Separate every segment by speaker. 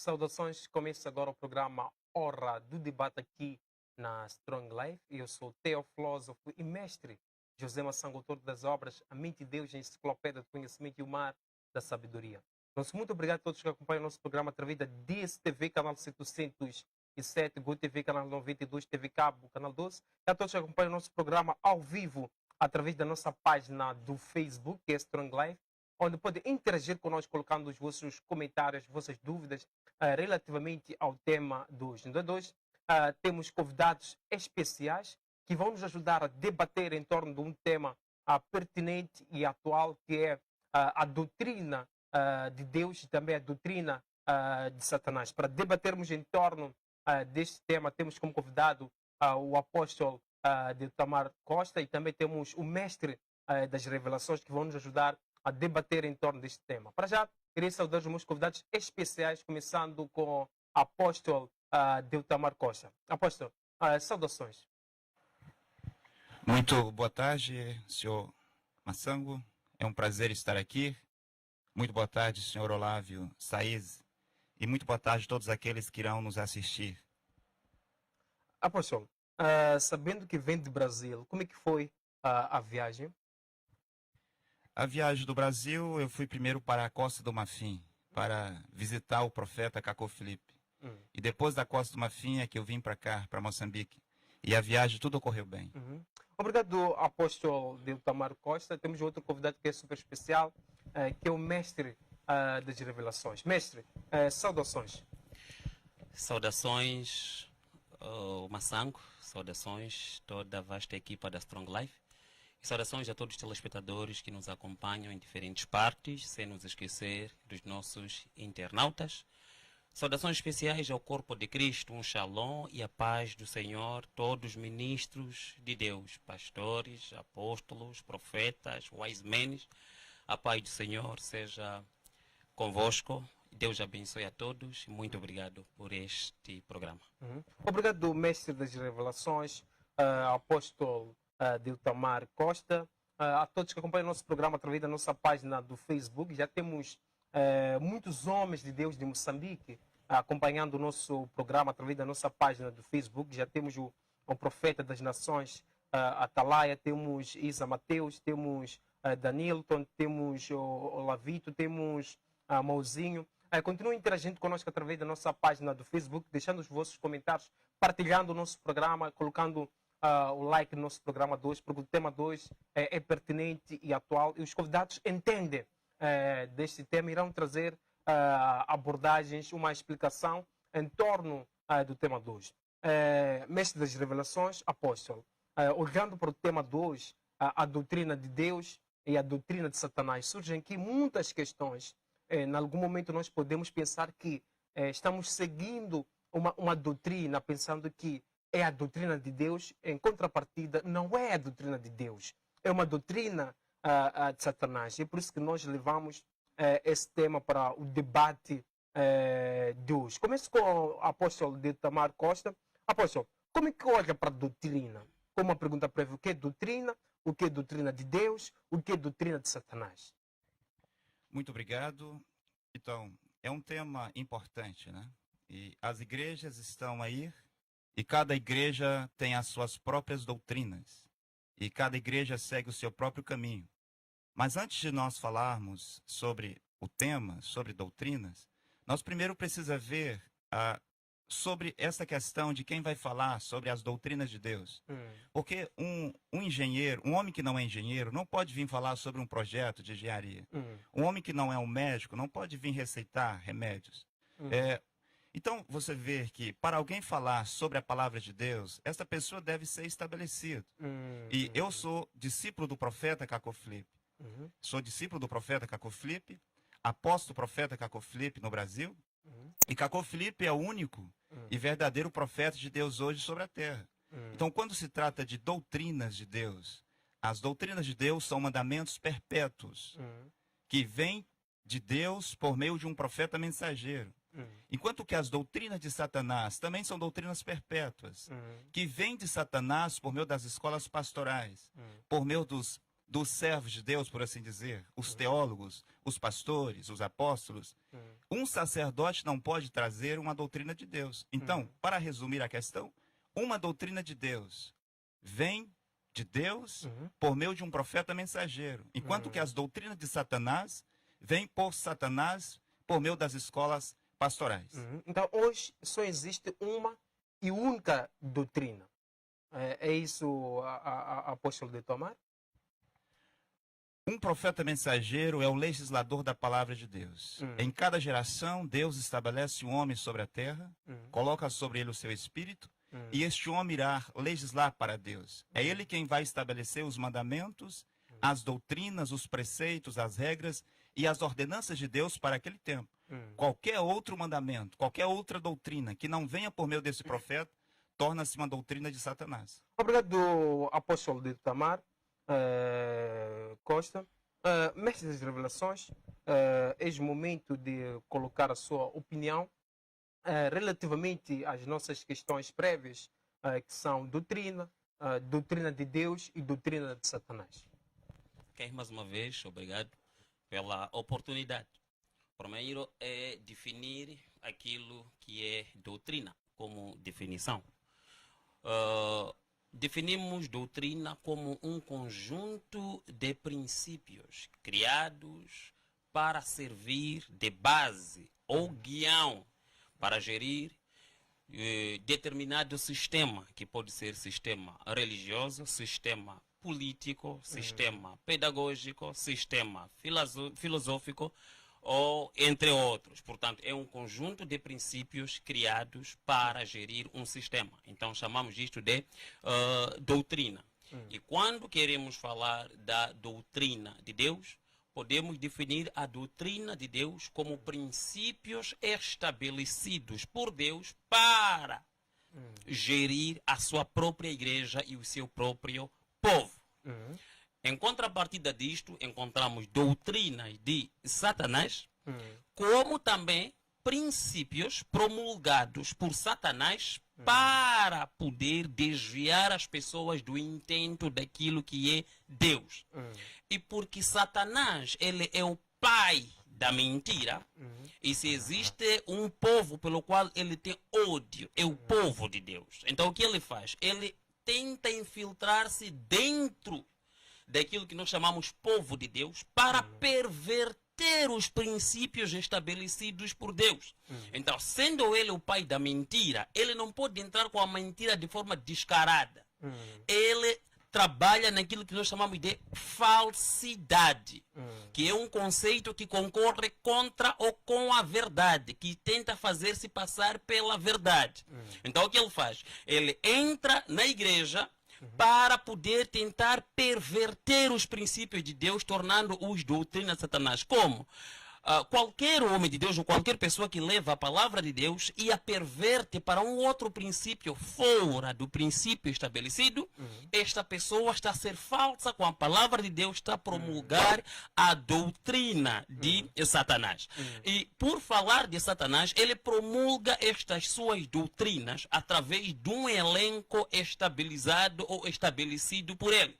Speaker 1: Saudações, começa agora o programa Hora do Debate aqui na Strong Life. Eu sou o teofilósofo e mestre José Massango, autor das obras A Mente de Deus, a Enciclopédia do Conhecimento e o Mar da Sabedoria. Nosso muito obrigado a todos que acompanham o nosso programa através da DSTV, canal 707, GoTV, canal 92, TV Cabo, canal 12, e a todos que acompanham o nosso programa ao vivo através da nossa página do Facebook, que é Strong Life, onde pode interagir conosco colocando os vossos comentários, vossas dúvidas relativamente ao tema dos nadadores. Temos convidados especiais que vão nos ajudar a debater em torno de um tema pertinente e atual, que é a doutrina de Deus e também a doutrina de Satanás. Para debatermos em torno deste tema, temos como convidado o apóstolo Deltamar Costa e também temos o mestre das revelações que vão nos ajudar a debater em torno deste tema. Para já, queria saudar os meus convidados especiais, começando com o apóstolo Deltamar Costa. Apóstolo, saudações.
Speaker 2: Muito boa tarde, senhor Massango. É um prazer estar aqui. Muito boa tarde, senhor Olávio Saiz. E muito boa tarde a todos aqueles que irão nos assistir.
Speaker 1: Apóstolo, sabendo que vem do Brasil, como é que foi a viagem?
Speaker 2: A viagem do Brasil, eu fui primeiro para a Costa do Marfim, para visitar o profeta Cacô Filipe. E depois da Costa do Marfim é que eu vim para cá, para Moçambique. E a viagem, tudo ocorreu bem.
Speaker 1: Obrigado, apóstolo Deltamar Costa. Temos outro convidado que é super especial, que é o mestre das revelações. Mestre, saudações.
Speaker 3: Saudações, Massango. Saudações toda a vasta equipa da Strong Life. E saudações a todos os telespectadores que nos acompanham em diferentes partes, sem nos esquecer dos nossos internautas. Saudações especiais ao corpo de Cristo, um shalom e a paz do Senhor, todos os ministros de Deus, pastores, apóstolos, profetas, wise men. A paz do Senhor seja convosco. Deus abençoe a todos. Muito obrigado por este programa.
Speaker 1: Obrigado, mestre das revelações, apóstolo Deltamar Costa, a todos que acompanham o nosso programa através da nossa página do Facebook. Já temos muitos homens de Deus de Moçambique acompanhando o nosso programa através da nossa página do Facebook. Já temos o profeta das nações, Atalaia, temos Isa Mateus, temos Danilton, temos o Lavito, temos Mauzinho. Continuem interagindo conosco através da nossa página do Facebook, deixando os vossos comentários, partilhando o nosso programa, colocando o like no nosso programa 2, porque o tema 2 é pertinente e atual, e os convidados entendem deste tema, irão trazer abordagens, uma explicação em torno do tema 2. Mestre das revelações, apóstolo, olhando para o tema 2, a doutrina de Deus e a doutrina de Satanás, surgem aqui muitas questões. Em algum momento nós podemos pensar que estamos seguindo uma doutrina, pensando que é a doutrina de Deus, em contrapartida, não é a doutrina de Deus. É uma doutrina de Satanás. E é por isso que nós levamos esse tema para o debate de hoje. Começo com o apóstolo Deltamar Costa. Apóstolo, como é que olha para a doutrina? Como uma pergunta prévia, o que é doutrina? O que é doutrina de Deus? O que é doutrina de Satanás?
Speaker 2: Muito obrigado. Então, é um tema importante, né? E as igrejas estão aí, e cada igreja tem as suas próprias doutrinas. E cada igreja segue o seu próprio caminho. Mas antes de nós falarmos sobre o tema, sobre doutrinas, nós primeiro precisamos ver sobre essa questão de quem vai falar sobre as doutrinas de Deus. Porque um engenheiro, um homem que não é engenheiro, não pode vir falar sobre um projeto de engenharia. Um homem que não é um médico não pode vir receitar remédios. Então, você vê que para alguém falar sobre a palavra de Deus, essa pessoa deve ser estabelecida. E eu sou discípulo do profeta Cacô Filipe. Sou discípulo do profeta Cacô Filipe, apóstolo profeta Cacô Filipe no Brasil. E Cacô Filipe é o único e verdadeiro profeta de Deus hoje sobre a terra. Então, quando se trata de doutrinas de Deus, as doutrinas de Deus são mandamentos perpétuos que vêm de Deus por meio de um profeta mensageiro. Enquanto que as doutrinas de Satanás também são doutrinas perpétuas, que vêm de Satanás por meio das escolas pastorais, por meio dos servos de Deus, por assim dizer, os teólogos, os pastores, os apóstolos. Um um sacerdote não pode trazer uma doutrina de Deus. Então, para resumir a questão, uma doutrina de Deus vem de Deus por meio de um profeta mensageiro, enquanto que as doutrinas de Satanás vêm por Satanás por meio das escolas pastorais.
Speaker 1: Então, hoje só existe uma e única doutrina. É isso, apóstolo de Tomar?
Speaker 2: Um profeta mensageiro é o legislador da palavra de Deus. Em cada geração, Deus estabelece um homem sobre a terra, coloca sobre ele o seu espírito, e este homem irá legislar para Deus. É ele quem vai estabelecer os mandamentos, as doutrinas, os preceitos, as regras e as ordenanças de Deus para aquele tempo. Qualquer outro mandamento, qualquer outra doutrina que não venha por meio desse profeta, torna-se uma doutrina de Satanás.
Speaker 1: Obrigado, apóstolo de Tamar Costa. Mestre das Revelações, é o momento de colocar a sua opinião relativamente às nossas questões prévias, que são doutrina, doutrina de Deus e doutrina de Satanás.
Speaker 3: Ok, mais uma vez, obrigado pela oportunidade. Primeiro é definir aquilo que é doutrina, como definição. Definimos doutrina como um conjunto de princípios criados para servir de base ou guião para gerir determinado sistema, que pode ser sistema religioso, sistema político, sistema pedagógico, sistema filosófico, ou entre outros. Portanto, é um conjunto de princípios criados para gerir um sistema. Então, chamamos isto de doutrina. E quando queremos falar da doutrina de Deus, podemos definir a doutrina de Deus como princípios estabelecidos por Deus para gerir a sua própria igreja e o seu próprio povo. Em contrapartida disto, encontramos doutrinas de Satanás, como também princípios promulgados por Satanás para poder desviar as pessoas do intento daquilo que é Deus. E porque Satanás, ele é o pai da mentira, e se existe um povo pelo qual ele tem ódio, é o povo de Deus. Então o que ele faz? Ele tenta infiltrar-se dentro daquilo que nós chamamos povo de Deus para perverter os princípios estabelecidos por Deus. Então, sendo ele o pai da mentira, ele não pode entrar com a mentira de forma descarada. Ele trabalha naquilo que nós chamamos de falsidade, que é um conceito que concorre contra ou com a verdade, que tenta fazer-se passar pela verdade. Então, o que ele faz? Ele entra na igreja para poder tentar perverter os princípios de Deus, tornando-os doutrina de Satanás. Como? Qualquer homem de Deus ou qualquer pessoa que leva a palavra de Deus e a perverte para um outro princípio fora do princípio estabelecido, esta pessoa está a ser falsa com a palavra de Deus, está a promulgar a doutrina de Satanás. E por falar de Satanás, ele promulga estas suas doutrinas através de um elenco estabilizado ou estabelecido por ele.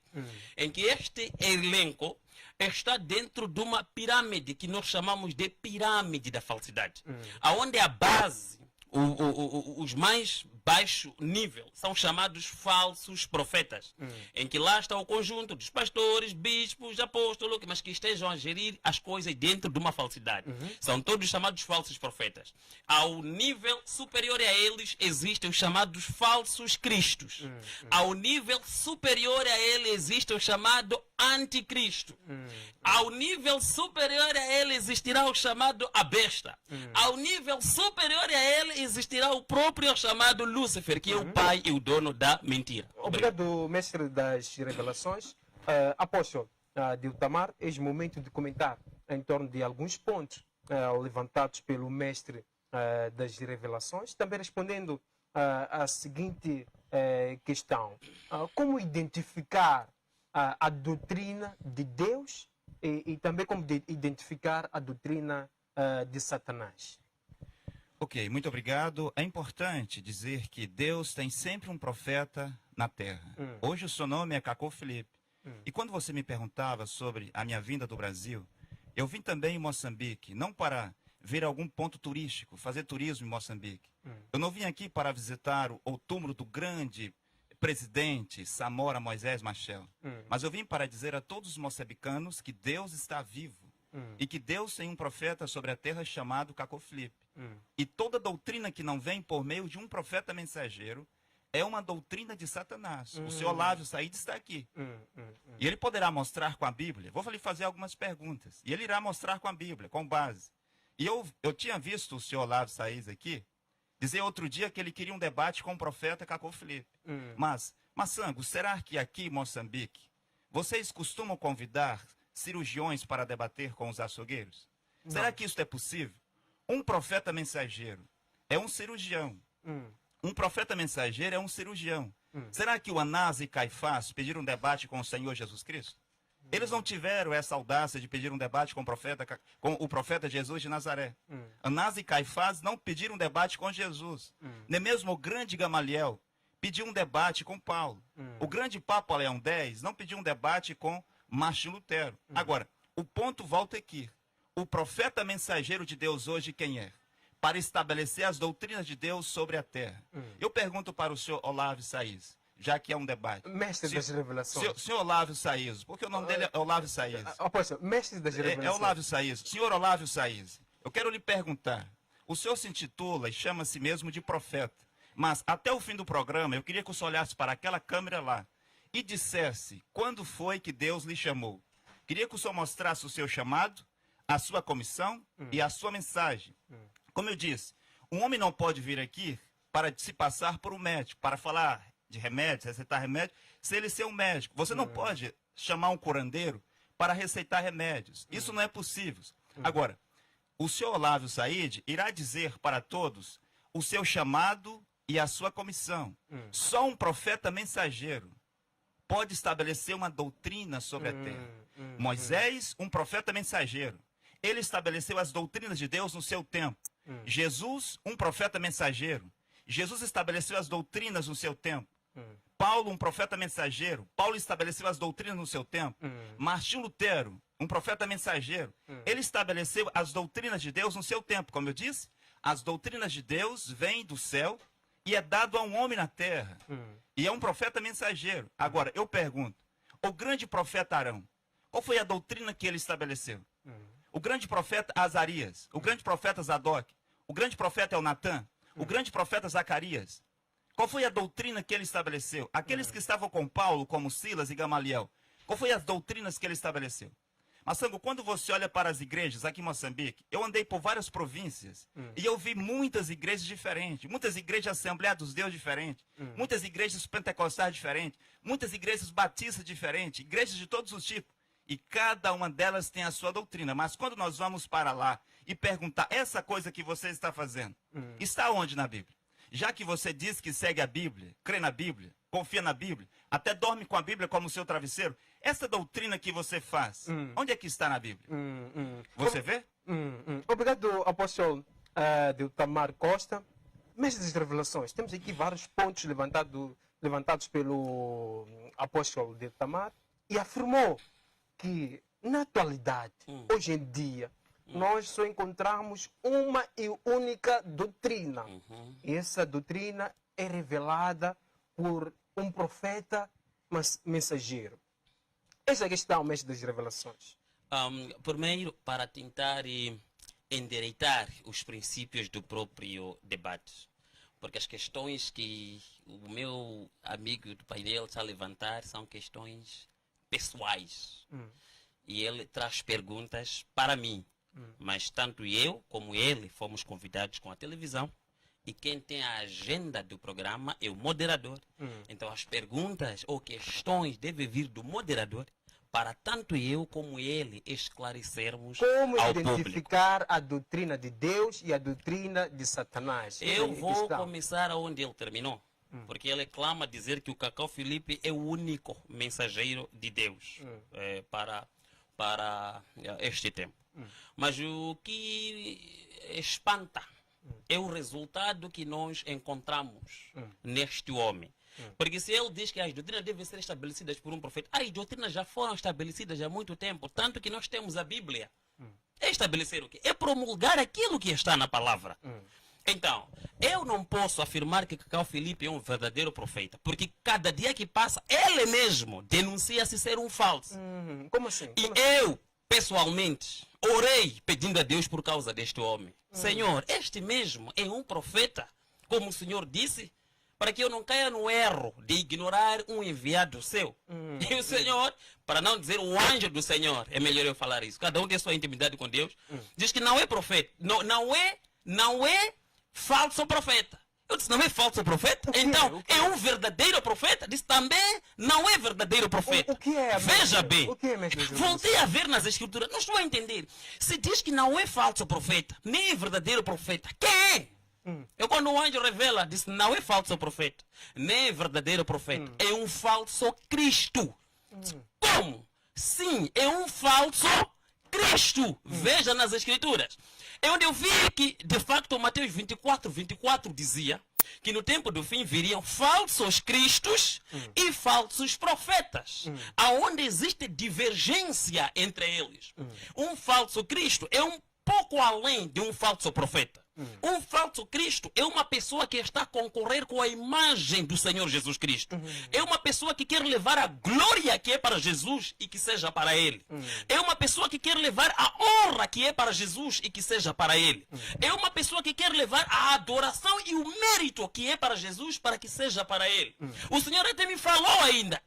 Speaker 3: Em que este elenco está dentro de uma pirâmide que nós chamamos de pirâmide da falsidade, aonde a base, os mais baixo nível, são chamados falsos profetas, em que lá está o conjunto dos pastores, bispos, apóstolos, mas que estejam a gerir as coisas dentro de uma falsidade. São todos chamados falsos profetas. Ao nível superior a eles existem os chamados falsos cristos. Ao nível superior a ele existe o chamado anticristo. Ao nível superior a ele existirá o chamado a besta. Ao nível superior a ele existirá o próprio chamado Lúcifer, que é o pai e o dono da mentira.
Speaker 1: Obrigado, mestre das revelações. Apóstolo Diltamar, é o momento de comentar em torno de alguns pontos levantados pelo mestre das revelações, também respondendo à seguinte questão: como identificar a doutrina de Deus e também como identificar a doutrina de Satanás?
Speaker 2: Ok, muito obrigado. É importante dizer que Deus tem sempre um profeta na terra. Hoje o seu nome é Cacô Felipe. E quando você me perguntava sobre a minha vinda do Brasil, eu vim também em Moçambique, não para vir a algum ponto turístico, fazer turismo em Moçambique. Eu não vim aqui para visitar o túmulo do grande presidente Samora Moisés Machel, mas eu vim para dizer a todos os moçambicanos que Deus está vivo e que Deus tem um profeta sobre a terra chamado Cacó Filipe. E toda doutrina que não vem por meio de um profeta mensageiro é uma doutrina de Satanás. O senhor Olávio Saíde está aqui. E ele poderá mostrar com a Bíblia. Vou lhe fazer algumas perguntas. E ele irá mostrar com a Bíblia, com base. E eu tinha visto o senhor Olávio Saíde aqui dizer outro dia que ele queria um debate com o profeta Cacó Filipe. Mas, Massango, será que aqui em Moçambique vocês costumam convidar cirurgiões para debater com os açougueiros? Não. Será que isso é possível? Um profeta mensageiro é um cirurgião. Um profeta mensageiro é um cirurgião. Será que o Anás e Caifás pediram um debate com o Senhor Jesus Cristo? Eles não tiveram essa audácia de pedir um debate com o profeta Jesus de Nazaré. Anás e Caifás não pediram um debate com Jesus. Nem mesmo o grande Gamaliel pediu um debate com Paulo. O grande Papa Leão X não pediu um debate com Martim Lutero. Agora, o ponto volta aqui. O profeta mensageiro de Deus hoje quem é? Para estabelecer as doutrinas de Deus sobre a terra. Eu pergunto para o senhor Olávio Saíz, já que é um debate.
Speaker 1: Mestre das revelações.
Speaker 2: Senhor Olávio Saíz, porque o nome dele é Olávio Saíz.
Speaker 1: Apóstolo, mestre das revelações.
Speaker 2: É Olávio Saíz. Senhor Olávio Saíz, eu quero lhe perguntar. O senhor se intitula e chama-se mesmo de profeta. Mas até o fim do programa, eu queria que o senhor olhasse para aquela câmera lá e dissesse quando foi que Deus lhe chamou. Queria que o senhor mostrasse o seu chamado, a sua comissão e a sua mensagem. Como eu disse, um homem não pode vir aqui para se passar por um médico, para falar de remédios, receitar remédio, se ele ser um médico. Você não pode chamar um curandeiro para receitar remédios. Isso não é possível. Agora, o senhor Olávio Saíde irá dizer para todos o seu chamado e a sua comissão. Só um profeta mensageiro pode estabelecer uma doutrina sobre a terra. Moisés, um profeta mensageiro. Ele estabeleceu as doutrinas de Deus no seu tempo. Jesus, um profeta mensageiro. Jesus estabeleceu as doutrinas no seu tempo. Paulo, um profeta mensageiro. Paulo estabeleceu as doutrinas no seu tempo. Martim Lutero, um profeta mensageiro. Ele estabeleceu as doutrinas de Deus no seu tempo. Como eu disse, as doutrinas de Deus vêm do céu e é dado a um homem na terra. E é um profeta mensageiro. Agora, eu pergunto, o grande profeta Arão, qual foi a doutrina que ele estabeleceu? O grande profeta Azarias, o grande profeta Zadok, o grande profeta Elnatã, o grande profeta Zacarias. Qual foi a doutrina que ele estabeleceu? Aqueles que estavam com Paulo, como Silas e Gamaliel, qual foi as doutrinas que ele estabeleceu? Massango, quando você olha para as igrejas aqui em Moçambique, eu andei por várias províncias e eu vi muitas igrejas diferentes, muitas igrejas de Assembleia dos Deus diferentes, muitas igrejas pentecostais diferentes, muitas igrejas batistas diferentes, igrejas de todos os tipos. E cada uma delas tem a sua doutrina. Mas quando nós vamos para lá e perguntar, essa coisa que você está fazendo, está onde na Bíblia? Já que você diz que segue a Bíblia, crê na Bíblia, confia na Bíblia, até dorme com a Bíblia como seu travesseiro, essa doutrina que você faz, onde é que está na Bíblia? Você vê?
Speaker 1: Obrigado, apóstolo Diltamar Costa. Mestre das revelações, temos aqui vários pontos levantados pelo apóstolo Diltamar e afirmou que, na atualidade, hoje em dia, nós só encontramos uma e única doutrina. E essa doutrina é revelada por um profeta mensageiro. Essa é a questão, mestre das revelações.
Speaker 3: Primeiro, para tentar endireitar os princípios do próprio debate. Porque as questões que o meu amigo do painel está a levantar são questões pessoais. E ele traz perguntas para mim. Mas tanto eu como ele fomos convidados com a televisão. E quem tem a agenda do programa é o moderador. Então as perguntas ou questões devem vir do moderador para tanto eu como ele esclarecermos
Speaker 1: como
Speaker 3: ao
Speaker 1: identificar
Speaker 3: público.
Speaker 1: a doutrina de Deus e a doutrina de Satanás?
Speaker 3: Eu vou começar onde ele terminou. Porque ele clama dizer que o Cacó Filipe é o único mensageiro de Deus para este tempo. Mas o que espanta é o resultado que nós encontramos neste homem. Porque se ele diz que as doutrinas devem ser estabelecidas por um profeta, as doutrinas já foram estabelecidas há muito tempo, tanto que nós temos a Bíblia. é estabelecer o quê? É promulgar aquilo que está na palavra. Então, eu não posso afirmar que Cacau Filipe é um verdadeiro profeta, porque cada dia que passa, ele mesmo denuncia-se ser um falso.
Speaker 1: Como assim?
Speaker 3: E eu, pessoalmente, orei pedindo a Deus por causa deste homem. Senhor, este mesmo é um profeta, como o Senhor disse, para que eu não caia no erro de ignorar um enviado seu. E o Senhor, para não dizer o anjo do Senhor, é melhor eu falar isso. Cada um tem sua intimidade com Deus. Diz que não é profeta. Não é falso profeta. Eu disse, não é falso profeta? Então, é um verdadeiro profeta? Disse, também não é verdadeiro profeta.
Speaker 1: O que é,
Speaker 3: Veja bem.
Speaker 1: O que é, mestre Jesus?
Speaker 3: Voltei a ver nas escrituras. Não estou a entender. Se diz que não é falso profeta, nem é verdadeiro profeta, quem é? Eu, quando o anjo revela, disse, não é falso profeta, nem é verdadeiro profeta. É um falso Cristo. Como? Sim, é um falso Cristo. Veja nas escrituras. É onde eu vi que, de facto, Mateus 24 dizia que no tempo do fim viriam falsos cristos e falsos profetas, aonde existe divergência entre eles. Um falso Cristo é um pouco além de um falso profeta. Um falso Cristo é uma pessoa que está a concorrer com a imagem do Senhor Jesus Cristo. É uma pessoa que quer levar a glória que é para Jesus e que seja para Ele. É uma pessoa que quer levar a honra que é para Jesus e que seja para Ele. É uma pessoa que quer levar a adoração e o mérito que é para Jesus para que seja para Ele. O Senhor até me falou ainda,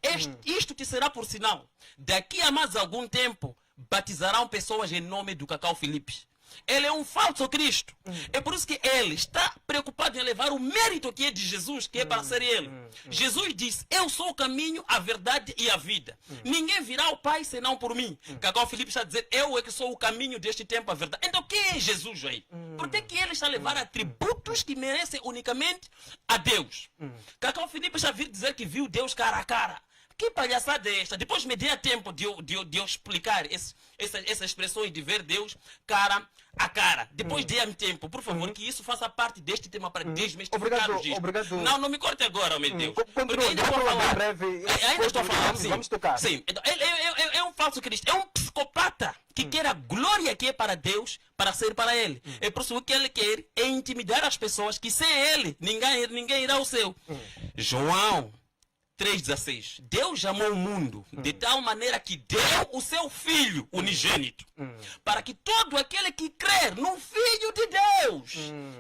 Speaker 3: isto te será por sinal. Daqui a mais algum tempo, batizarão pessoas em nome do Cacau Filipe. Ele é um falso Cristo. É por isso que ele está preocupado em levar o mérito que é de Jesus, que é para ser ele. Jesus disse, eu sou o caminho, a verdade e a vida. Ninguém virá ao Pai senão por mim. Cacau Filipe está a dizer, eu é que sou o caminho deste tempo, a verdade. Então quem é Jesus aí? Por que ele está a levar atributos que merecem unicamente a Deus? Cacau Filipe está a vir dizer que viu Deus cara a cara. Que palhaçada é esta? Depois me dê tempo de eu explicar essas expressões de ver Deus cara a cara. Depois dê-me tempo, por favor, que isso faça parte deste tema para desmistificar o disto.
Speaker 1: Obrigado.
Speaker 3: Não me corte agora, meu Deus.
Speaker 1: Porque ainda estou a falar. Breve,
Speaker 3: ainda estou a falar, sim.
Speaker 1: Vamos tocar.
Speaker 3: Sim. Então, ele é um falso Cristo. É um psicopata que quer a glória que é para Deus para ser para ele. É por isso que ele quer é intimidar as pessoas que sem ele ninguém irá ao céu. João 3,16. Deus amou o mundo de tal maneira que deu o seu Filho unigênito para que todo aquele que crer no Filho de Deus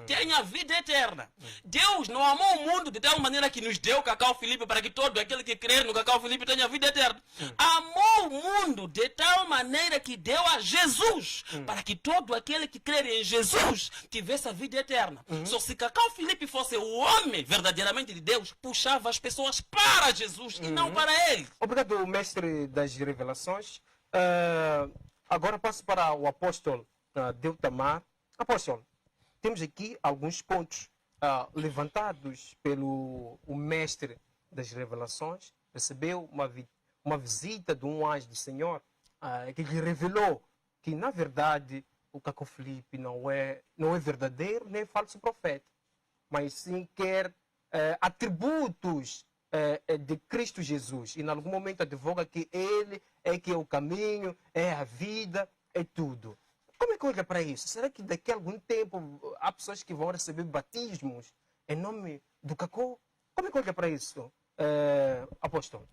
Speaker 3: tenha vida eterna. Deus não amou o mundo de tal maneira que nos deu Cacau Filipe para que todo aquele que crer no Cacau Filipe tenha vida eterna. Amou o mundo de tal maneira que deu a Jesus para que todo aquele que crer em Jesus tivesse a vida eterna. Só se Cacau Filipe fosse o homem verdadeiramente de Deus, puxava as pessoas para Jesus e não para ele.
Speaker 1: Obrigado, mestre das revelações. Agora passo para o apóstolo Deltamar. Apóstolo, temos aqui alguns pontos levantados pelo o mestre das revelações. Recebeu uma visita de um anjo do Senhor que lhe revelou que, na verdade, o Cacau Filipe não é verdadeiro nem falso profeta, mas sim quer atributos de Cristo Jesus. E em algum momento advoga que ele é que é o caminho, é a vida, é tudo. Como é que olha para isso? Será que daqui a algum tempo há pessoas que vão receber batismos em nome do Cacau? Como é que olha para isso, apóstolo?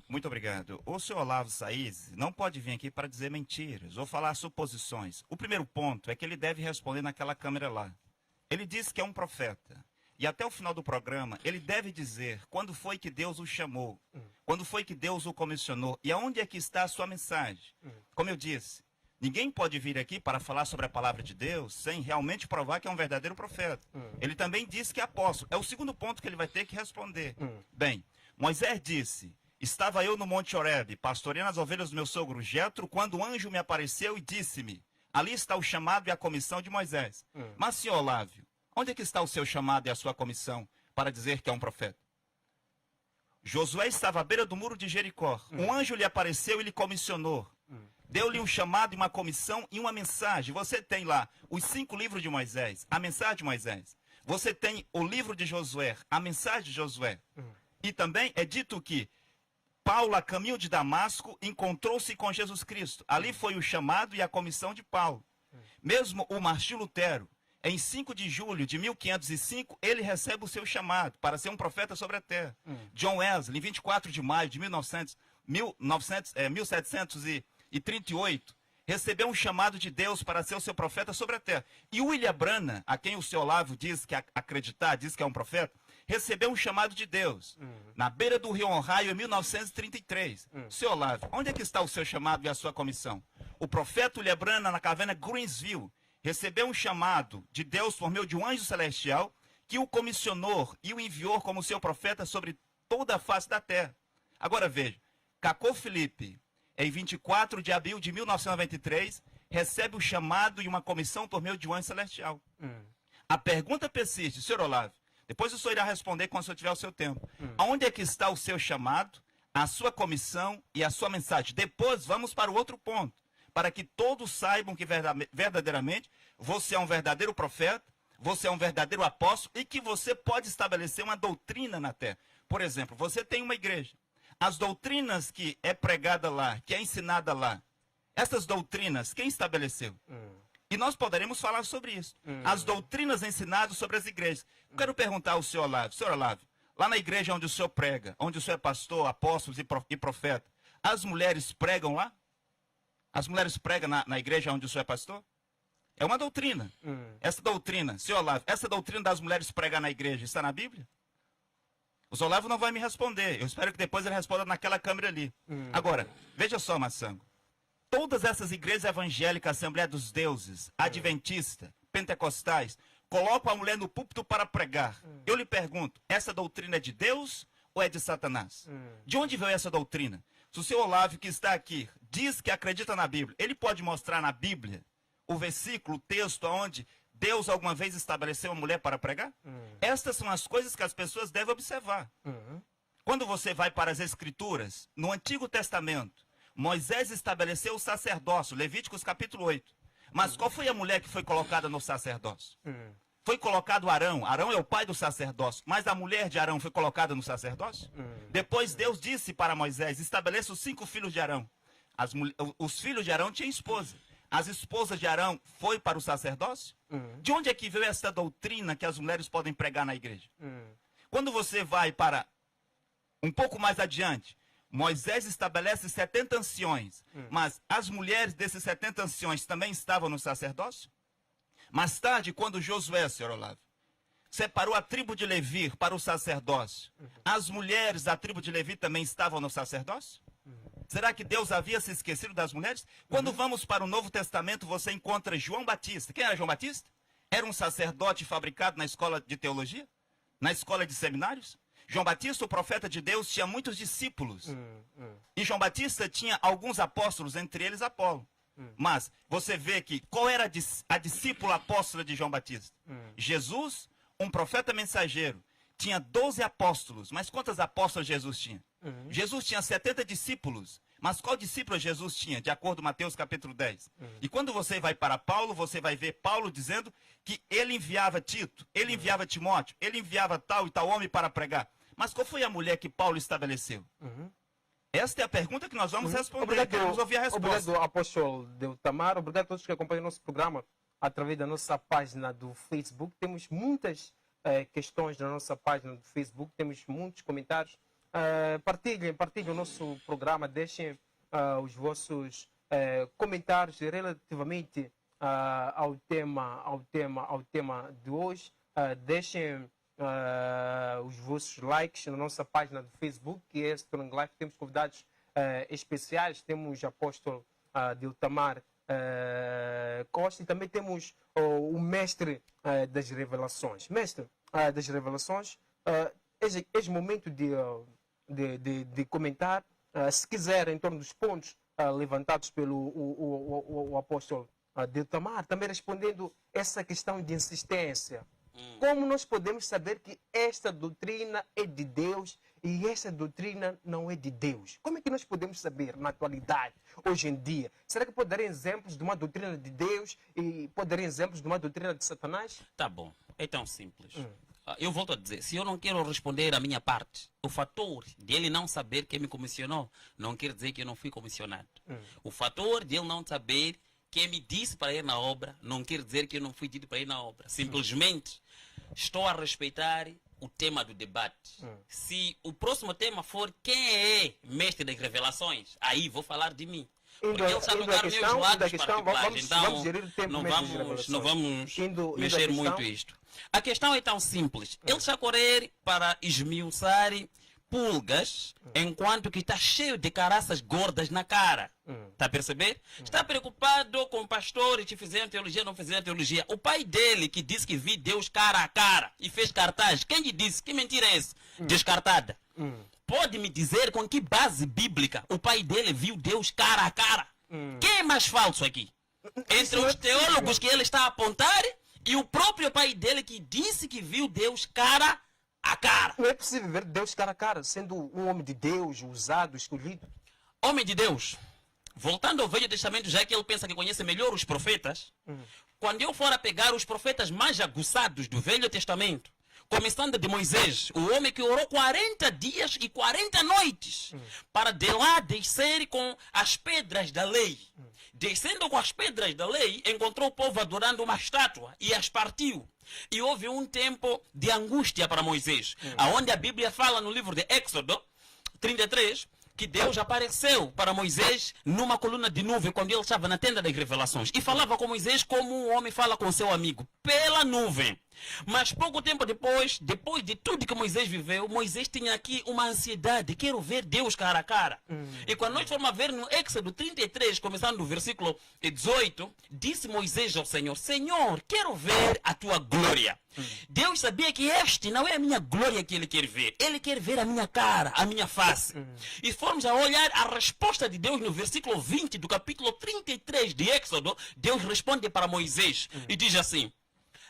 Speaker 2: Muito obrigado. O senhor Olavo Saiz não pode vir aqui para dizer mentiras ou falar suposições. O primeiro ponto é que ele deve responder naquela câmera lá. Ele disse que é um profeta. E até o final do programa, ele deve dizer quando foi que Deus o chamou, quando foi que Deus o comissionou e aonde é que está a sua mensagem. Como eu disse, ninguém pode vir aqui para falar sobre a palavra de Deus sem realmente provar que é um verdadeiro profeta. Ele também disse que é apóstolo. É o segundo ponto que ele vai ter que responder. Bem, Moisés disse, estava eu no Monte Horebe, pastoreando as ovelhas do meu sogro Jetro, quando o anjo me apareceu e disse-me, ali está o chamado e a comissão de Moisés. Mas, senhor Olávio, onde é que está o seu chamado e a sua comissão para dizer que é um profeta? Josué estava à beira do muro de Jericó. Um anjo lhe apareceu e lhe comissionou. Deu-lhe um chamado e uma comissão e uma mensagem. Você tem lá os 5 livros de Moisés, a mensagem de Moisés. Você tem o livro de Josué, a mensagem de Josué. E também é dito que Paulo, a caminho de Damasco, encontrou-se com Jesus Cristo. Ali foi o chamado e a comissão de Paulo. Mesmo o Martinho Lutero, em 5 de julho de 1505, ele recebe o seu chamado para ser um profeta sobre a terra. John Wesley, em 24 de maio de 1738, recebeu um chamado de Deus para ser o seu profeta sobre a terra. E William Branham, a quem o seu Olavo diz que acreditar, diz que é um profeta, recebeu um chamado de Deus, na beira do rio Ohio, em 1933. Seu Olavo, onde é que está o seu chamado e a sua comissão? O profeta William Branham, na caverna Greensville, recebeu um chamado de Deus por meio de um anjo celestial que o comissionou e o enviou como seu profeta sobre toda a face da terra. Agora veja, Cacô Felipe, em 24 de abril de 1993, recebe o chamado e uma comissão por meio de um anjo celestial. A pergunta persiste, senhor Olavo, depois o senhor irá responder quando o senhor tiver o seu tempo. Aonde é que está o seu chamado, a sua comissão e a sua mensagem? Depois vamos para o outro ponto, para que todos saibam que verdadeiramente você é um verdadeiro profeta, você é um verdadeiro apóstolo e que você pode estabelecer uma doutrina na terra. Por exemplo, você tem uma igreja. As doutrinas que é pregada lá, que é ensinada lá, essas doutrinas, quem estabeleceu? E nós poderemos falar sobre isso. As doutrinas ensinadas sobre as igrejas. Eu quero perguntar ao senhor Olavo, lá na igreja onde o senhor prega, onde o senhor é pastor, apóstolo e profeta, as mulheres pregam lá? As mulheres pregam na igreja onde o senhor é pastor? É uma doutrina. Essa doutrina, senhor Olavo, essa doutrina das mulheres pregar na igreja está na Bíblia? O senhor Olavo não vai me responder. Eu espero que depois ele responda naquela câmera ali. Agora, veja só, Massango. Todas essas igrejas evangélicas, Assembleia dos Deuses, Adventista, Pentecostais, colocam a mulher no púlpito para pregar. Eu lhe pergunto, essa doutrina é de Deus ou é de Satanás? De onde veio essa doutrina? Se o senhor Olavo, que está aqui, diz que acredita na Bíblia, ele pode mostrar na Bíblia o versículo, o texto, onde Deus alguma vez estabeleceu uma mulher para pregar? Estas são as coisas que as pessoas devem observar. Quando você vai para as Escrituras, no Antigo Testamento, Moisés estabeleceu o sacerdócio, Levíticos capítulo 8. Mas qual foi a mulher que foi colocada no sacerdócio? Foi colocado Arão. Arão é o pai do sacerdócio. Mas a mulher de Arão foi colocada no sacerdócio? Depois Deus disse para Moisés, estabeleça os 5 filhos de Arão. Os filhos de Arão tinham esposa. As esposas de Arão foi para o sacerdócio? De onde é que veio essa doutrina que as mulheres podem pregar na igreja? Quando você vai para um pouco mais adiante, Moisés estabelece 70 anciões, mas as mulheres desses 70 anciões também estavam no sacerdócio? Mais tarde, quando Josué, senhor Olavo, separou a tribo de Levi para o sacerdócio, as mulheres da tribo de Levi também estavam no sacerdócio? Será que Deus havia se esquecido das mulheres? Quando vamos para o Novo Testamento, você encontra João Batista. Quem era João Batista? Era um sacerdote fabricado na escola de teologia? Na escola de seminários? João Batista, o profeta de Deus, tinha muitos discípulos. E João Batista tinha alguns apóstolos, entre eles Apolo. Mas você vê que qual era a discípula apóstola de João Batista? Jesus, um profeta mensageiro, tinha 12 apóstolos. Mas quantas apóstolas Jesus tinha? Jesus tinha 70 discípulos. Mas qual discípulo Jesus tinha? De acordo com Mateus capítulo 10. E quando você vai para Paulo, você vai ver Paulo dizendo que ele enviava Tito, ele enviava Timóteo, ele enviava tal e tal homem para pregar. Mas qual foi a mulher que Paulo estabeleceu? Esta é a pergunta que nós vamos responder.
Speaker 1: Obrigado,
Speaker 2: queremos ouvir a resposta.
Speaker 1: obrigado, apóstolo Deltamar. Obrigado a todos que acompanham o nosso programa através da nossa página do Facebook. Temos muitas questões na nossa página do Facebook, temos muitos comentários. Partilhem o nosso programa, deixem os vossos comentários relativamente ao tema de hoje. Deixem os vossos likes na nossa página do Facebook, que é Strong Life. Temos convidados especiais, temos o apóstolo Deltamar Costa e também temos o mestre das revelações. Mestre das revelações, é momento de comentar, se quiser, em torno dos pontos levantados pelo o apóstolo Deltamar, também respondendo essa questão de insistência. Como nós podemos saber que esta doutrina é de Deus e esta doutrina não é de Deus? Como é que nós podemos saber na atualidade, hoje em dia? Será que poderem exemplos de uma doutrina de Deus e poderem exemplos de uma doutrina de Satanás?
Speaker 3: Tá bom, é tão simples. Eu volto a dizer, se eu não quero responder a minha parte, o fator de ele não saber quem me comissionou não quer dizer que eu não fui comissionado. O fator de ele não saber Quem me disse para ir na obra não quer dizer que eu não fui dito para ir na obra. Simplesmente estou a respeitar o tema do debate. Se o próximo tema for quem é mestre das revelações, aí vou falar de mim. Porque ele está a tocar meus lados particulares. Então, não vamos mexer muito isto. A questão é tão simples. Ele está a correr para esmiuçar pulgas, enquanto que está cheio de caraças gordas na cara. Está a perceber? Está preocupado com pastores que fizeram teologia, não fizeram teologia. O pai dele, que disse que viu Deus cara a cara e fez cartaz, quem lhe disse? Que mentira é essa? Descartada. Pode me dizer com que base bíblica o pai dele viu Deus cara a cara? Quem é mais falso aqui? Entre os teólogos que ele está a apontar e o próprio pai dele que disse que viu Deus cara a cara.
Speaker 1: Não é possível ver Deus cara a cara, sendo um homem de Deus, usado, escolhido.
Speaker 3: Homem de Deus, voltando ao Velho Testamento, já que ele pensa que conhece melhor os profetas, quando eu for a pegar os profetas mais aguçados do Velho Testamento, começando de Moisés, o homem que orou 40 dias e 40 noites para de lá descer com as pedras da lei. Descendo com as pedras da lei, encontrou o povo adorando uma estátua e as partiu. E houve um tempo de angústia para Moisés, aonde a Bíblia fala no livro de Êxodo 33, que Deus apareceu para Moisés numa coluna de nuvem quando ele estava na tenda das revelações. E falava com Moisés como um homem fala com seu amigo, pela nuvem. Mas pouco tempo depois de tudo que Moisés viveu, Moisés tinha aqui uma ansiedade, quero ver Deus cara a cara. E quando nós formos a ver no Êxodo 33, começando no versículo 18, disse Moisés ao Senhor, Senhor, quero ver a tua glória. Deus sabia que este não é a minha glória que ele quer ver a minha cara, a minha face. E formos a olhar a resposta de Deus no versículo 20 do capítulo 33 de Êxodo, Deus responde para Moisés e diz assim,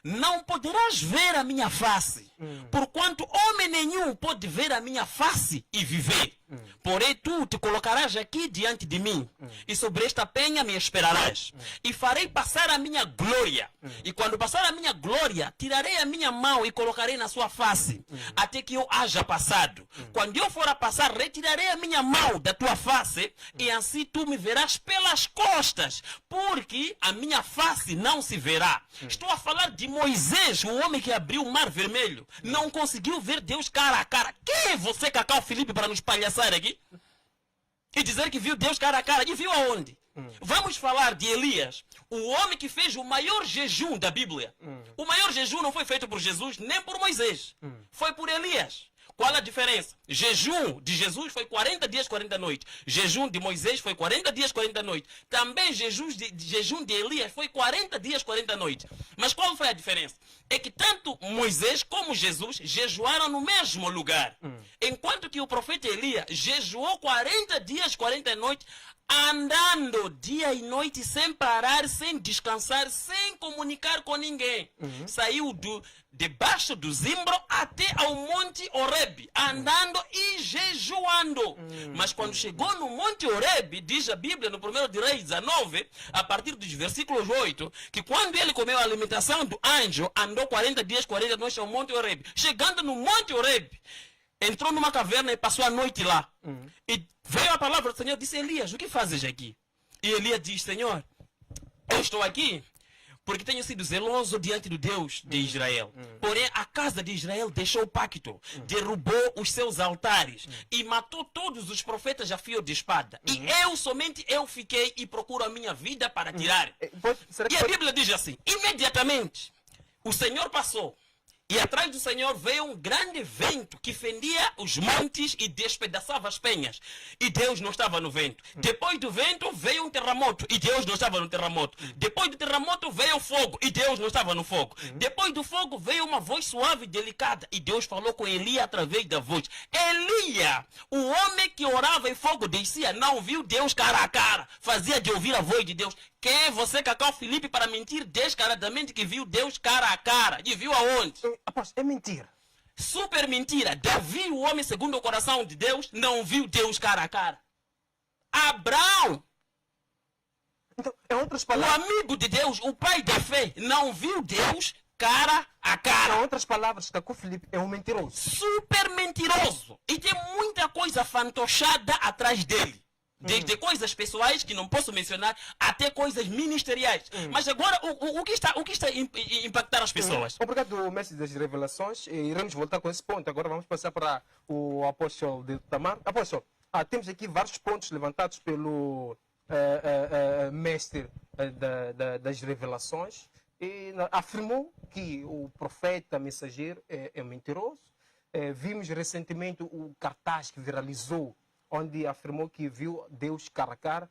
Speaker 3: não poderás ver a minha face, porquanto homem nenhum pode ver a minha face e viver. Porém, tu te colocarás aqui diante de mim, e sobre esta penha me esperarás. E farei passar a minha glória. E quando passar a minha glória, tirarei a minha mão e colocarei na sua face, até que eu haja passado. Quando eu for a passar, retirarei a minha mão da tua face, e assim tu me verás pelas costas, porque a minha face não se verá. Estou a falar de Moisés, o homem que abriu o mar vermelho, não conseguiu ver Deus cara a cara. Quem é você, Cacau Felipe, para nos palhaçar aqui? E dizer que viu Deus cara a cara. E viu aonde? Vamos falar de Elias, o homem que fez o maior jejum da Bíblia. O maior jejum não foi feito por Jesus, nem por Moisés. Foi por Elias. Qual a diferença? Jejum de Jesus foi 40 dias, 40 noites. Jejum de Moisés foi 40 dias, 40 noites. Também jejum de Elias foi 40 dias, 40 noites. Mas qual foi a diferença? É que tanto Moisés como Jesus jejuaram no mesmo lugar. Enquanto que o profeta Elias jejuou 40 dias, 40 noites, andando dia e noite sem parar, sem descansar, sem comunicar com ninguém. Saiu debaixo do zimbro até ao Monte Horebe, andando e jejuando. Mas quando chegou no Monte Horebe, diz a Bíblia no 1 de Reis 19, a partir dos versículos 8, que quando ele comeu a alimentação do anjo, andou 40 dias, 40 noites ao Monte Horebe. Chegando no Monte Horebe, entrou numa caverna e passou a noite lá. E veio a palavra do Senhor e disse, Elias, o que fazes aqui? E Elias diz, Senhor, eu estou aqui porque tenho sido zeloso diante do Deus de Israel. Porém, a casa de Israel deixou o pacto, derrubou os seus altares e matou todos os profetas a fio de espada. E somente eu fiquei e procuro a minha vida para tirar. E a Bíblia diz assim, imediatamente o Senhor passou. E atrás do Senhor veio um grande vento que fendia os montes e despedaçava as penhas. E Deus não estava no vento. Depois do vento veio um terremoto e Deus não estava no terremoto. Depois do terremoto veio o fogo e Deus não estava no fogo. Depois do fogo veio uma voz suave e delicada e Deus falou com Elias através da voz. Elias, o homem que orava em fogo descia, não viu Deus cara a cara. Fazia de ouvir a voz de Deus. Quem é você, Cacau Felipe, para mentir descaradamente que viu Deus cara a cara? E viu aonde?
Speaker 1: Apóstolo, é mentira.
Speaker 3: Super mentira. Davi, o homem segundo o coração de Deus, não viu Deus cara a cara. Abraão,
Speaker 1: então, em outras
Speaker 3: o
Speaker 1: palavras,
Speaker 3: amigo de Deus, o pai da fé, não viu Deus cara a cara.
Speaker 1: em outras palavras, Cacau Felipe é um mentiroso.
Speaker 3: Super mentiroso. E tem muita coisa fantochada atrás dele. Desde coisas pessoais, que não posso mencionar, até coisas ministeriais. Mas agora, o que está a impactar as pessoas?
Speaker 1: Obrigado, mestre das revelações. E iremos voltar com esse ponto. Agora vamos passar para o apóstolo de Tamar. Apóstolo, temos aqui vários pontos levantados pelo mestre das revelações. E afirmou que o profeta mensageiro é mentiroso. Vimos recentemente o cartaz que viralizou, onde afirmou que viu Deus cara a cara.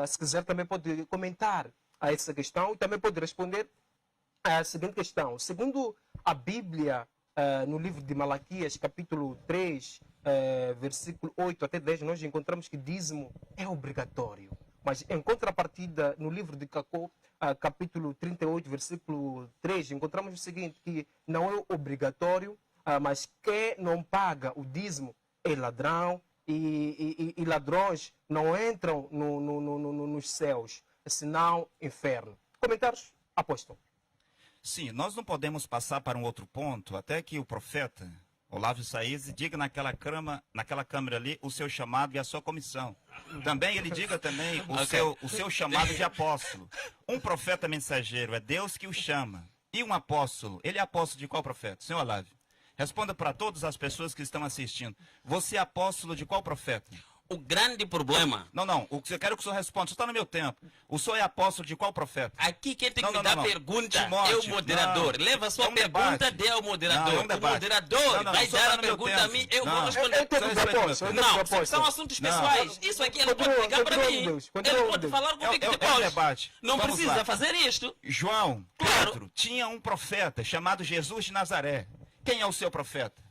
Speaker 1: Se quiser também pode comentar a essa questão e também pode responder a seguinte questão. Segundo a Bíblia, no livro de Malaquias, capítulo 3, versículo 8 até 10, nós encontramos que dízimo é obrigatório. Mas em contrapartida, no livro de Cacó, capítulo 38, versículo 3, encontramos o seguinte, que não é obrigatório, mas quem não paga o dízimo é ladrão, e ladrões não entram nos céus, senão inferno. Comentários, apóstolo?
Speaker 2: Sim, nós não podemos passar para um outro ponto até que o profeta Olavo Saíz diga naquela câmera ali o seu chamado e a sua comissão. Também ele diga também o seu chamado de apóstolo. Um profeta mensageiro é Deus que o chama. E um apóstolo, ele é apóstolo de qual profeta? Senhor Olavo, responda para todas as pessoas que estão assistindo. Você é apóstolo de qual profeta?
Speaker 3: O grande problema...
Speaker 2: Não. Eu quero que o senhor responda. Isso está no meu tempo. O senhor é apóstolo de qual profeta?
Speaker 3: Aqui quem tem que me dar a pergunta
Speaker 2: Timóteo,
Speaker 3: é o moderador. Leva a sua pergunta, dê ao moderador. O moderador vai dar a pergunta a mim, eu vou responder. Não, são assuntos pessoais. Isso aqui ele pode ligar para mim. Ele pode falar comigo depois. Não precisa fazer isto.
Speaker 2: João, Pedro, tinha um profeta chamado Jesus de Nazaré. Quem é o seu profeta?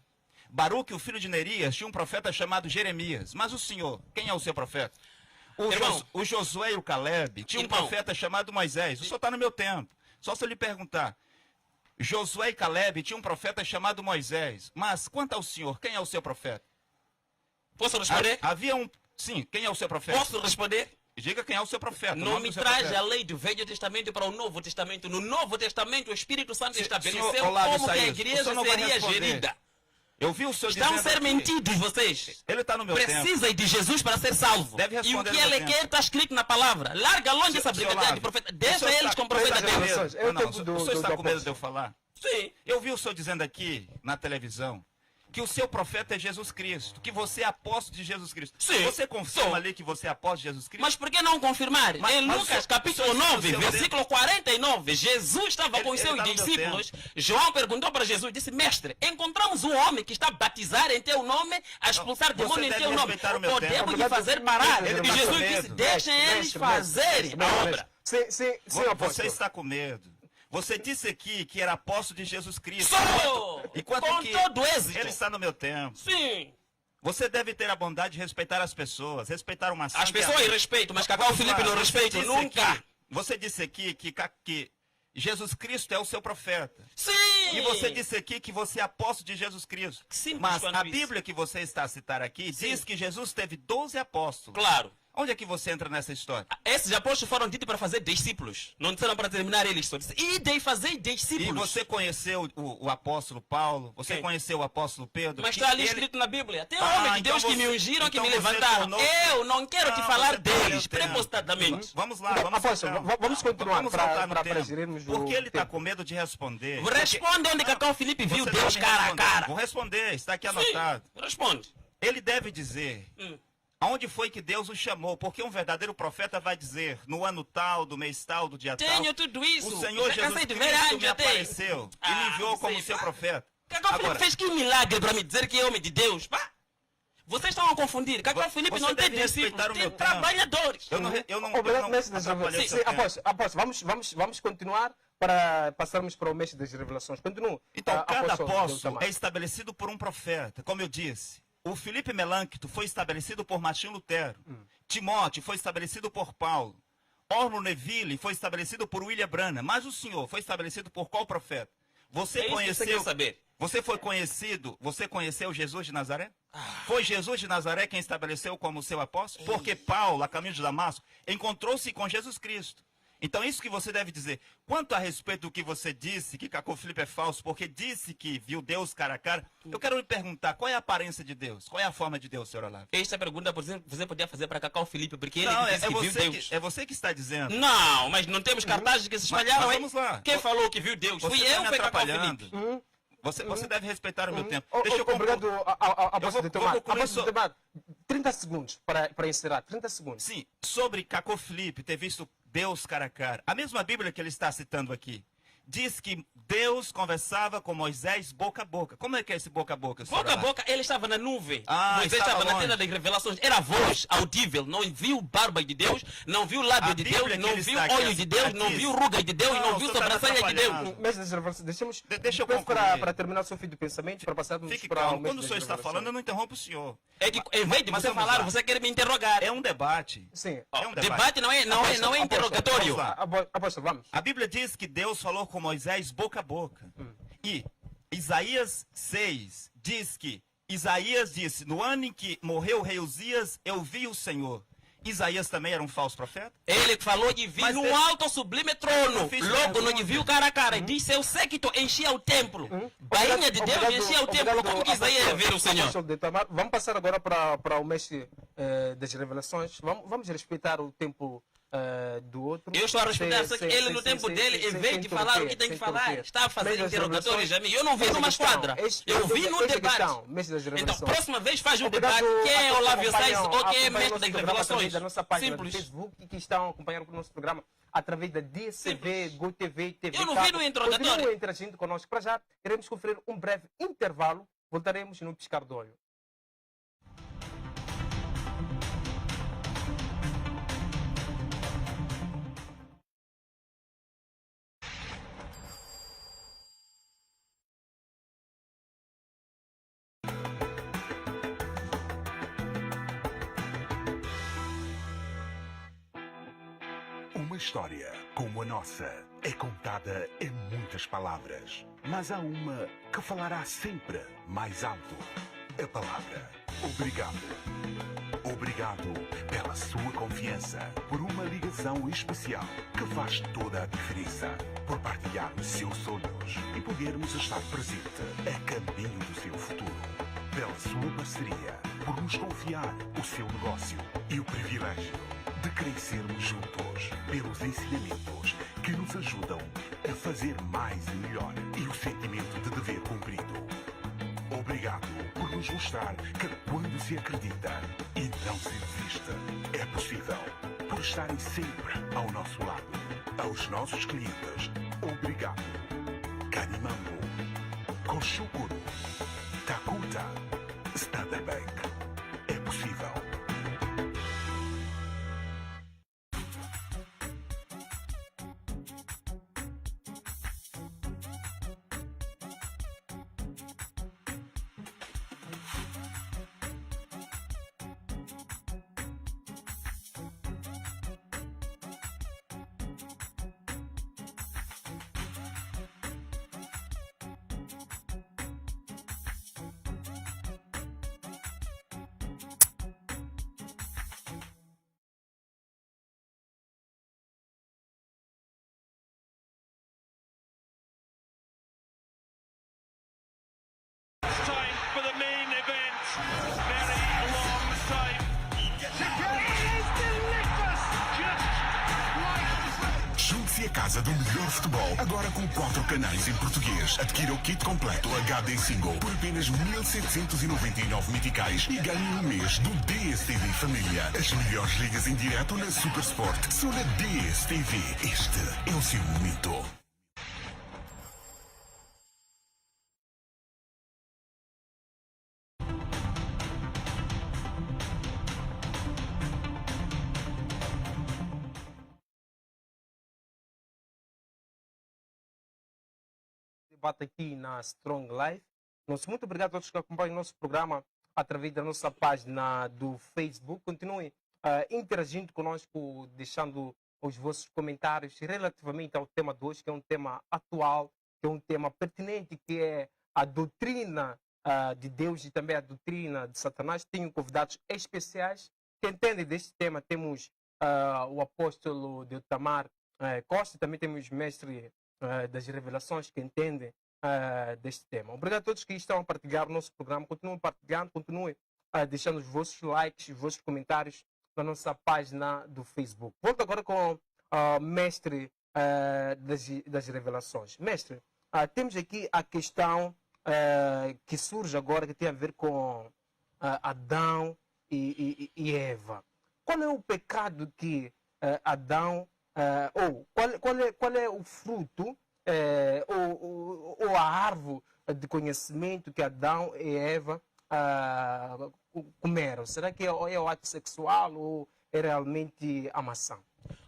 Speaker 2: Baruque, o filho de Nerias, tinha um profeta chamado Jeremias. Mas o senhor, quem é o seu profeta? O Josué e o Caleb tinham um profeta chamado Moisés. O senhor está no meu tempo. Só se eu lhe perguntar. Josué e Caleb tinham um profeta chamado Moisés. Mas quanto ao senhor, quem é o seu profeta?
Speaker 3: Posso responder?
Speaker 2: Sim, quem é o seu profeta?
Speaker 3: Posso responder?
Speaker 2: Diga quem é o seu profeta.
Speaker 3: Não me traz a lei do Velho Testamento para o Novo Testamento. No Novo Testamento, o Espírito Santo estabeleceu como que a igreja seria gerida.
Speaker 2: Eu vi o senhor
Speaker 3: Estão
Speaker 2: dizendo
Speaker 3: a ser mentidos vocês.
Speaker 2: Ele está no meu tempo.
Speaker 3: Precisa de Jesus para ser salvo.
Speaker 2: Deve
Speaker 3: E o
Speaker 2: responder
Speaker 3: que
Speaker 2: no
Speaker 3: ele
Speaker 2: meu
Speaker 3: quer
Speaker 2: tempo.
Speaker 3: está escrito na palavra. Larga longe essa brincadeira de profeta. Deixa eles com profeta deles.
Speaker 2: O senhor está com medo de eu falar?
Speaker 3: Sim.
Speaker 2: Eu vi o senhor dizendo aqui na televisão que o seu profeta é Jesus Cristo, que você é apóstolo de Jesus Cristo.
Speaker 3: Sim.
Speaker 2: Você confirma ali que você é apóstolo de Jesus Cristo?
Speaker 3: Mas por que não confirmar? Em Lucas capítulo 9, versículo 49, Jesus estava com os seus discípulos. João perguntou para Jesus, disse, mestre, encontramos um homem que está a batizar em teu nome, a expulsar demônio em teu nome. Podemos lhe fazer parar. E Jesus disse, deixem eles fazerem a obra.
Speaker 2: Você está com medo. Você disse aqui que era apóstolo de Jesus Cristo.
Speaker 3: Sou!
Speaker 2: E
Speaker 3: com todo êxito.
Speaker 2: Ele está no meu tempo.
Speaker 3: Sim.
Speaker 2: Você deve ter a bondade de respeitar as pessoas, respeitar uma
Speaker 3: As pessoas eu respeito, mas Cacau Felipe não respeito nunca.
Speaker 2: Você disse aqui que Jesus Cristo é o seu profeta.
Speaker 3: Sim!
Speaker 2: E você disse aqui que você é apóstolo de Jesus Cristo.
Speaker 3: Simples.
Speaker 2: Mas a Bíblia que você está a citar aqui diz que Jesus teve 12 apóstolos.
Speaker 3: Claro.
Speaker 2: Onde é que você entra nessa história?
Speaker 3: Esses apóstolos foram ditos para fazer discípulos. Não disseram para terminar eles só. E de fazer discípulos.
Speaker 2: E você conheceu o apóstolo Paulo? Você conheceu o apóstolo Pedro?
Speaker 3: Mas está ali escrito na Bíblia. Tem homens de Deus que me ungiram, que me levantaram. Eu não quero te falar deles, prepositadamente.
Speaker 2: Vamos lá,
Speaker 1: vamos continuar
Speaker 2: para gerirmos o... Por que ele está com medo de responder?
Speaker 3: Responde onde Cacau Felipe viu Deus cara a cara.
Speaker 2: Vou responder, está aqui anotado.
Speaker 3: Sim, responde.
Speaker 2: Ele deve dizer... Aonde foi que Deus o chamou? Porque um verdadeiro profeta vai dizer, no ano tal, do mês tal, do dia tal.
Speaker 3: Tenho tudo isso.
Speaker 2: O Senhor Jesus Cristo me apareceu e me enviou como seu profeta.
Speaker 3: Cacau Felipe fez que milagre para me dizer que é homem de Deus. Pá. Vocês estão a confundir. Cacau Felipe não tem discípulos, tem trabalhadores.
Speaker 2: Eu não
Speaker 1: Apóstolo, vamos continuar para passarmos para o mestre das revelações. Continua.
Speaker 2: Então, cada apóstolo é estabelecido por um profeta, como eu disse. O Filipe Melâncto foi estabelecido por Martinho Lutero. Timóteo foi estabelecido por Paulo. Orlo Neville foi estabelecido por William Branham. Mas o senhor foi estabelecido por qual profeta? Você conheceu? Você conheceu Jesus de Nazaré? Foi Jesus de Nazaré quem estabeleceu como seu apóstolo? Porque Paulo, a caminho de Damasco, encontrou-se com Jesus Cristo. Então, isso que você deve dizer. Quanto a respeito do que você disse, que Caco Filipe é falso, porque disse que viu Deus cara a cara, eu quero lhe perguntar, qual é a aparência de Deus? Qual é a forma de Deus, senhor Olavo?
Speaker 3: Esta pergunta você podia fazer para Cacau Felipe, porque ele
Speaker 2: Não,
Speaker 3: disse que viu Deus.
Speaker 2: é você que está dizendo.
Speaker 3: Não, mas não temos cartazes que se espalharam,
Speaker 2: mas
Speaker 3: hein?
Speaker 2: vamos lá.
Speaker 3: Quem falou que viu Deus?
Speaker 2: Você
Speaker 3: Fui
Speaker 2: está
Speaker 3: eu,
Speaker 2: me
Speaker 3: foi Cacau
Speaker 2: atrapalhando.
Speaker 3: Felipe.
Speaker 2: Você deve respeitar o meu tempo. Deixa eu
Speaker 1: Obrigado, a vossa de tomar.
Speaker 2: concluir
Speaker 1: A vossa de tomar. 30 segundos para encerrar. 30 segundos.
Speaker 2: Sim, sobre Caco Filipe ter visto Deus cara a cara. A mesma Bíblia que ele está citando aqui diz que Deus conversava com Moisés boca a boca. Como é que é esse boca a boca?
Speaker 3: Boca a boca, ele estava na nuvem.
Speaker 2: Ah,
Speaker 3: Moisés
Speaker 2: estava
Speaker 3: estava na
Speaker 2: longe.
Speaker 3: tenda das revelações. Era voz audível. Não viu barba de Deus, não viu lábio
Speaker 2: A
Speaker 3: de
Speaker 2: Bíblia
Speaker 3: Deus,
Speaker 2: que
Speaker 3: não
Speaker 2: ele
Speaker 3: viu
Speaker 2: está aqui
Speaker 3: olhos de Deus, não
Speaker 2: diz.
Speaker 3: viu rugas de Deus,
Speaker 2: Não,
Speaker 3: não viu
Speaker 2: o senhor está me
Speaker 3: sobrancelha de Deus.
Speaker 2: atrapalhando.
Speaker 1: Mestre das revelações, deixemos
Speaker 2: Deixa eu
Speaker 1: depois
Speaker 2: concluir.
Speaker 1: para terminar o seu fim de pensamento, para passarmos
Speaker 2: Fique
Speaker 1: para
Speaker 2: calmo.
Speaker 1: o mestre
Speaker 2: Quando o
Speaker 1: das
Speaker 2: senhor está
Speaker 1: revelações.
Speaker 2: falando, eu não interrompo o senhor.
Speaker 3: É que, em vez de
Speaker 2: Mas
Speaker 3: você
Speaker 2: vamos
Speaker 3: falar,
Speaker 2: lá.
Speaker 3: você quer me interrogar.
Speaker 2: É um debate.
Speaker 1: Sim.
Speaker 2: É um
Speaker 3: Debate não é interrogatório.
Speaker 2: Vamos lá.
Speaker 1: Apóstolo, vamos.
Speaker 2: A Bíblia diz que Deus falou com Moisés boca a boca. E Isaías 6 diz que Isaías disse, no ano em que morreu o rei Uzias, eu vi o Senhor. Isaías também era um falso profeta?
Speaker 3: Ele falou de vir
Speaker 2: Mas
Speaker 3: num
Speaker 2: ele-
Speaker 3: alto sublime trono.
Speaker 2: Eu fiz
Speaker 3: Logo
Speaker 2: pergunta.
Speaker 3: não lhe viu cara a cara. Diz seu séquito enchia o templo. Bainha de Deus enchia o templo. Como que Isaías ia ver o Senhor?
Speaker 1: Apóstolo de Tamar. Vamos passar agora para o mestre das revelações. Vamos respeitar o tempo do outro.
Speaker 3: Eu estou a respeitar, só que ele no tempo dele, em vez de falar o que tem que falar, está a fazer interrogatórios a mim. Eu não vi numa esquadra. Eu vi no debate. Então, próxima vez faz um debate. Quem é Olávio Sais ou quem é mestre das revelações?
Speaker 1: Da nossa página
Speaker 3: Simples.
Speaker 1: do Facebook e que estão acompanhando o nosso programa através da DCV, GoTV, TV.
Speaker 3: Eu não vi no interrogatório.
Speaker 1: Continuem interagindo conosco. Para já, queremos conferir um breve intervalo. Voltaremos no piscar do olho.
Speaker 4: Uma história como a nossa é contada em muitas palavras, mas há uma que falará sempre mais alto. A palavra obrigado. Obrigado pela sua confiança, por uma ligação especial que faz toda a diferença, por partilhar os seus sonhos e podermos estar presente a caminho do seu futuro. Pela sua parceria, por nos confiar o seu negócio e o privilégio de crescermos juntos, pelos ensinamentos que nos ajudam a fazer mais e melhor e o sentimento de dever cumprido. Obrigado por nos mostrar que quando se acredita e não se desiste, é possível. Por estarem sempre ao nosso lado. Aos nossos clientes, obrigado. Canimambo, Koshukuru, Takuta, Standard Bank. É possível.
Speaker 5: Time for the main event. Very long time.
Speaker 4: Junte-se à casa do melhor futebol, agora com 4 canais em português. Adquira o kit completo HD Single por apenas 1.799 meticais e ganhe um mês do DSTV Família. As melhores ligas em direto na Super Sport são na DSTV. Este é o seu momento.
Speaker 1: Debate aqui na Strong Life. Muito obrigado a todos que acompanham o nosso programa através da nossa página do Facebook. Continuem interagindo conosco, deixando os vossos comentários relativamente ao tema de hoje, que é um tema atual, que é um tema pertinente, que é a doutrina de Deus e também a doutrina de Satanás. Tenho convidados especiais que entendem deste tema. Temos o apóstolo de Tamar, Costa, também temos mestre das revelações que entendem deste tema. Obrigado a todos que estão a partilhar o nosso programa. Continuem partilhando, continuem deixando os vossos likes, os vossos comentários na nossa página do Facebook. Volto agora com o mestre das revelações. Mestre, temos aqui a questão que surge agora, que tem a ver com Adão e Eva. Qual é o pecado que Adão, ou qual é o fruto, ou a árvore de conhecimento que Adão e Eva comeram? Será que é o ato sexual ou é realmente a maçã?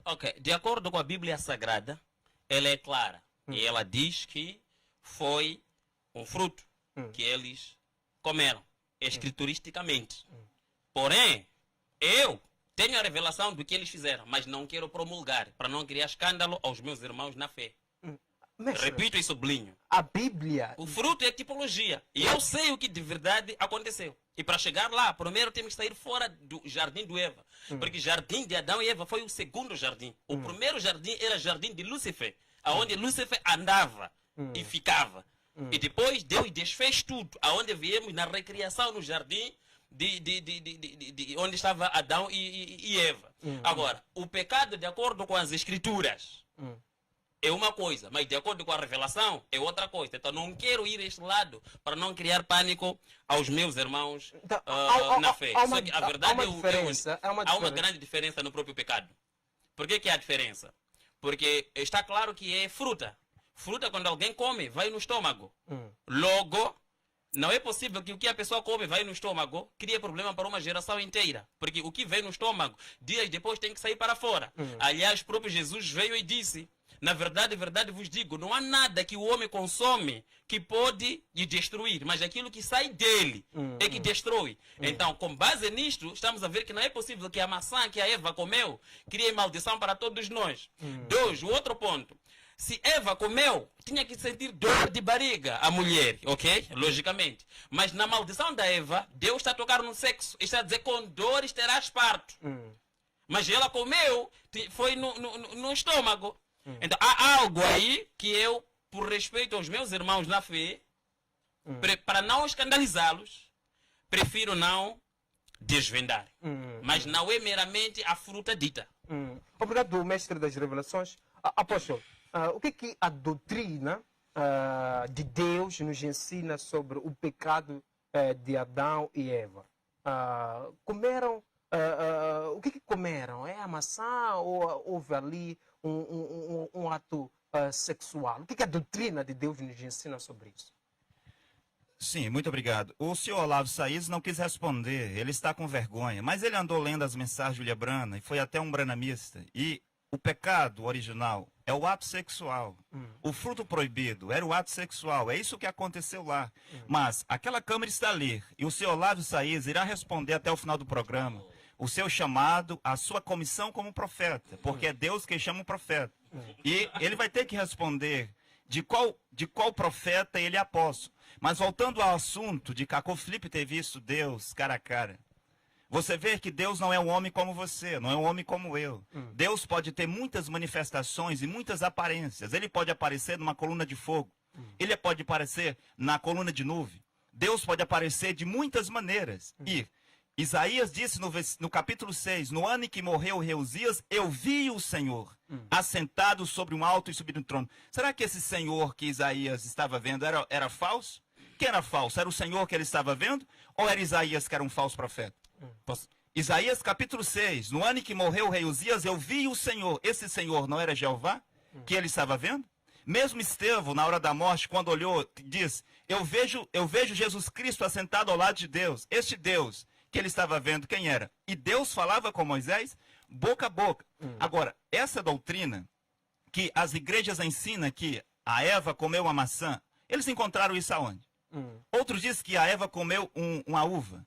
Speaker 3: Ok, de acordo com a Bíblia Sagrada, ela é clara. E ela diz que foi um fruto que eles comeram, escrituristicamente. Porém, eu tenho a revelação do que eles fizeram, mas não quero promulgar, para não criar escândalo aos meus irmãos na fé.
Speaker 1: Mestre,
Speaker 3: Repito e sublinho.
Speaker 1: a Bíblia...
Speaker 3: O fruto é tipologia. E eu sei o que de verdade aconteceu. E para chegar lá, primeiro temos que sair fora do jardim do Eva. Porque o jardim de Adão e Eva foi o segundo jardim. O primeiro jardim era o jardim de Lúcifer, onde Lúcifer andava e ficava. E depois Deus desfez tudo, aonde viemos na recriação no jardim de onde estava Adão e Eva. Agora, o pecado, de acordo com as escrituras, é uma coisa, mas de acordo com a revelação é outra coisa. Então não quero ir a este lado para não criar pânico aos meus irmãos na fé. Só que a verdade há uma grande diferença no próprio pecado. Por que há diferença? Porque está claro que é fruta. Fruta, quando alguém come, vai no estômago. Logo, não é possível que o que a pessoa come vai no estômago crie problema para uma geração inteira. Porque o que vem no estômago, dias depois tem que sair para fora. Aliás, o próprio Jesus veio e disse: na verdade vos digo, não há nada que o homem consome que pode lhe destruir, mas aquilo que sai dele é que destrói. Então, com base nisto, estamos a ver que não é possível que a maçã que a Eva comeu crie maldição para todos nós. Dois, o outro ponto. Se Eva comeu, tinha que sentir dor de barriga, a mulher, ok? Logicamente. Mas na maldição da Eva, Deus está a tocar no sexo. Está a dizer, com dores terás parto. Mas ela comeu, foi no estômago. Então, há algo aí que eu, por respeito aos meus irmãos na fé, para não escandalizá-los, prefiro não desvendar. Mas não é meramente a fruta dita.
Speaker 1: Obrigado, mestre das revelações. Apóstolo, o que a doutrina de Deus nos ensina sobre o pecado de Adão e Eva? Comeram, o que comeram? É a maçã ou houve ali um ato sexual? O que a doutrina de Deus nos ensina sobre isso?
Speaker 2: Sim, muito obrigado. O senhor Olavo Saíz não quis responder, ele está com vergonha, mas ele andou lendo as mensagens de William Branham e foi até um branamista. E o pecado original é o ato sexual. O fruto proibido era o ato sexual. É isso que aconteceu lá. Mas aquela câmera está ali e o senhor Olavo Saíz irá responder até o final do programa o seu chamado, a sua comissão como profeta, porque é Deus quem chama o profeta. E ele vai ter que responder de qual profeta ele é apóstolo. Mas voltando ao assunto de Cacô Felipe ter visto Deus cara a cara, você vê que Deus não é um homem como você, não é um homem como eu. Deus pode ter muitas manifestações e muitas aparências. Ele pode aparecer numa coluna de fogo. Ele pode aparecer na coluna de nuvem. Deus pode aparecer de muitas maneiras. E Isaías disse no capítulo 6, no ano em que morreu o rei Uzias, eu vi o Senhor assentado sobre um alto e subido no trono. Será que esse Senhor que Isaías estava vendo era falso? Quem era falso? Era o Senhor que ele estava vendo? Ou era Isaías que era um falso profeta? Isaías capítulo 6, no ano em que morreu o rei Uzias, eu vi o Senhor. Esse Senhor não era Jeová que ele estava vendo? Mesmo Estevão, na hora da morte, quando olhou, diz, eu vejo Jesus Cristo assentado ao lado de Deus. Este Deus que ele estava vendo, quem era? E Deus falava com Moisés boca a boca. Agora, essa doutrina que as igrejas ensinam que a Eva comeu uma maçã, eles encontraram isso aonde? Outros dizem que a Eva comeu uma uva.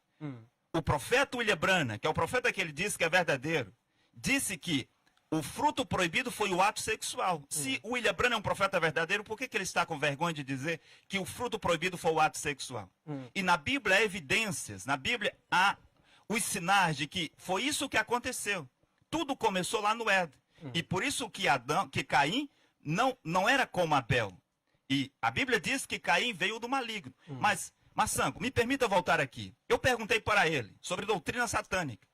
Speaker 2: O profeta William Branham, que é o profeta que ele disse que é verdadeiro, disse que o fruto proibido foi o ato sexual. Se o William Branham é um profeta verdadeiro, por que ele está com vergonha de dizer que o fruto proibido foi o ato sexual? E na Bíblia há evidências, na Bíblia há os sinais de que foi isso que aconteceu. Tudo começou lá no Éden. E por isso que Caim não era como Abel. E a Bíblia diz que Caim veio do maligno. Mas, Massango, me permita voltar aqui. Eu perguntei para ele sobre doutrina satânica.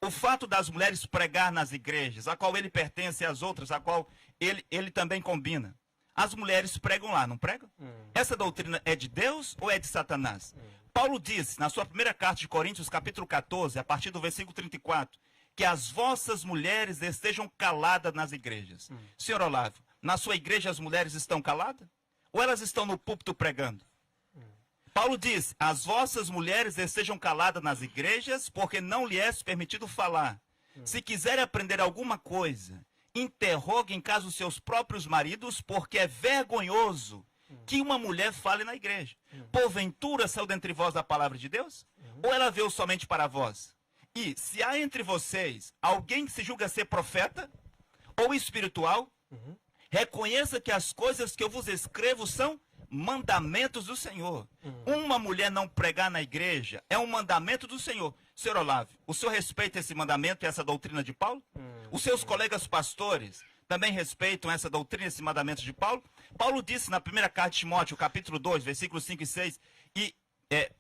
Speaker 2: O fato das mulheres pregar nas igrejas, a qual ele pertence e as outras, a qual ele também combina. As mulheres pregam lá, não pregam? Essa doutrina é de Deus ou é de Satanás? Paulo disse, na sua primeira carta de Coríntios, capítulo 14, a partir do versículo 34, que as vossas mulheres estejam caladas nas igrejas. Senhor Olavo, na sua igreja as mulheres estão caladas? Ou elas estão no púlpito pregando? Paulo diz, as vossas mulheres estejam caladas nas igrejas, porque não lhe é permitido falar. Se quiserem aprender alguma coisa, interroguem em casa os seus próprios maridos, porque é vergonhoso que uma mulher fale na igreja. Porventura saiu dentre vós a palavra de Deus? Ou ela veio somente para vós? E se há entre vocês alguém que se julga ser profeta ou espiritual, reconheça que as coisas que eu vos escrevo são mandamentos do Senhor. Uma mulher não pregar na igreja é um mandamento do Senhor. Senhor Olavo, o senhor respeita esse mandamento e essa doutrina de Paulo? Os seus colegas pastores também respeitam essa doutrina e esse mandamento de Paulo? Paulo disse na primeira carta de Timóteo, capítulo 2, versículos 5 e 6,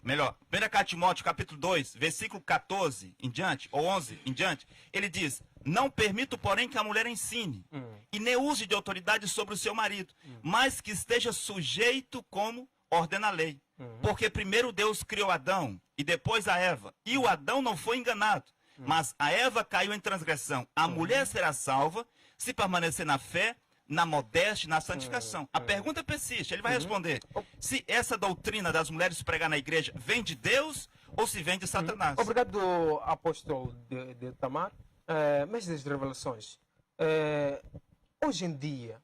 Speaker 2: primeira carta de Timóteo, capítulo 2, versículo 14 em diante, ou 11 em diante, ele diz, não permito, porém, que a mulher ensine, e nem use de autoridade sobre o seu marido, mas que esteja sujeito como ordena a lei. Porque primeiro Deus criou Adão, e depois a Eva, e o Adão não foi enganado, mas a Eva caiu em transgressão. A mulher será salva se permanecer na fé, na modéstia e na santificação. A pergunta persiste, ele vai responder se essa doutrina das mulheres pregar na igreja vem de Deus ou se vem de Satanás.
Speaker 1: Obrigado, apóstolo de Tamar. Mestre das revelações, hoje em dia,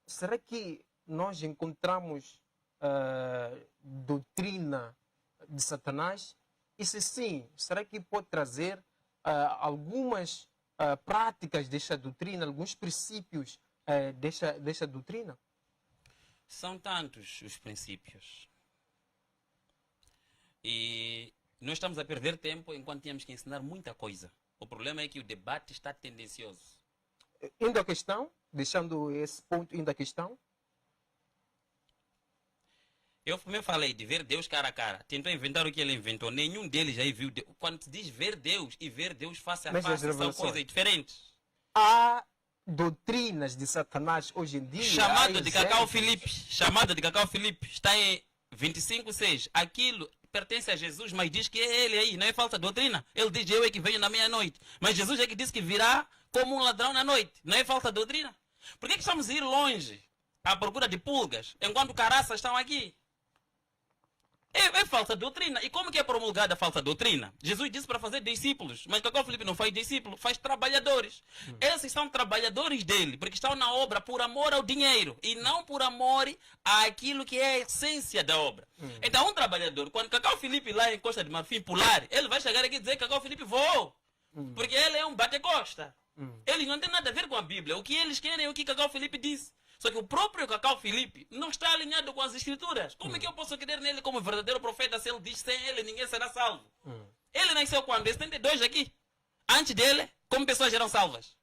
Speaker 1: será que nós encontramos doutrina de Satanás? E se sim, será que pode trazer algumas práticas desta doutrina, alguns princípios desta doutrina?
Speaker 3: São tantos os princípios. E nós estamos a perder tempo enquanto temos que ensinar muita coisa. O problema é que o debate está tendencioso.
Speaker 1: Indo à questão, deixando esse ponto indo à questão.
Speaker 3: Eu primeiro falei de ver Deus cara a cara. Tentou inventar o que ele inventou. Nenhum deles já viu Deus. Quando se diz ver Deus e ver Deus face a face, são coisas diferentes.
Speaker 1: Há doutrinas de Satanás hoje em dia.
Speaker 3: Chamado de Cacau Filipe. Chamado de Cacau Filipe. Está em 25:6. Aquilo pertence a Jesus, mas diz que é ele aí. Não é falsa doutrina. Ele diz, eu é que venho na meia-noite. Mas Jesus é que disse que virá como um ladrão na noite. Não é falsa doutrina? Por que estamos a ir longe à procura de pulgas, enquanto caraças estão aqui? É falsa doutrina. E como que é promulgada a falsa doutrina? Jesus disse para fazer discípulos, mas Cacau Filipe não faz discípulos, faz trabalhadores. Esses são trabalhadores dele, porque estão na obra por amor ao dinheiro e não por amor àquilo que é a essência da obra. Então um trabalhador, quando Cacau Filipe lá em Costa de Marfim pular, ele vai chegar aqui e dizer que Cacau Filipe voou, porque ele é um bate-costa. Eles não têm nada a ver com a Bíblia. O que eles querem é o que Cacau Filipe disse. Só que o próprio Cacau Filipe não está alinhado com as escrituras. Como é que eu posso crer nele como verdadeiro profeta se ele diz sem ele ninguém será salvo? Ele nasceu quando? Em 72 aqui. Antes dele, como pessoas eram salvas?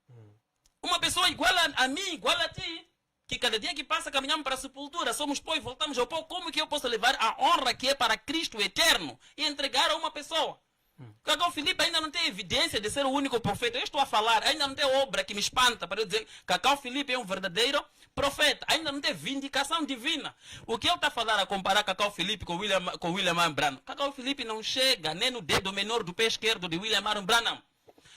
Speaker 3: Uma pessoa igual a mim, igual a ti, que cada dia que passa caminhamos para a sepultura, somos pó e voltamos ao pó. Como que eu posso levar a honra que é para Cristo eterno e entregar a uma pessoa? Cacau Filipe ainda não tem evidência de ser o único profeta. Eu estou a falar, ainda não tem obra que me espanta para eu dizer que Cacau Filipe é um verdadeiro profeta. Ainda não tem vindicação divina. O que eu estou a falar a comparar Cacau Filipe com William Marion Branham? Cacau Filipe não chega nem no dedo menor do pé esquerdo de William Marion Branham.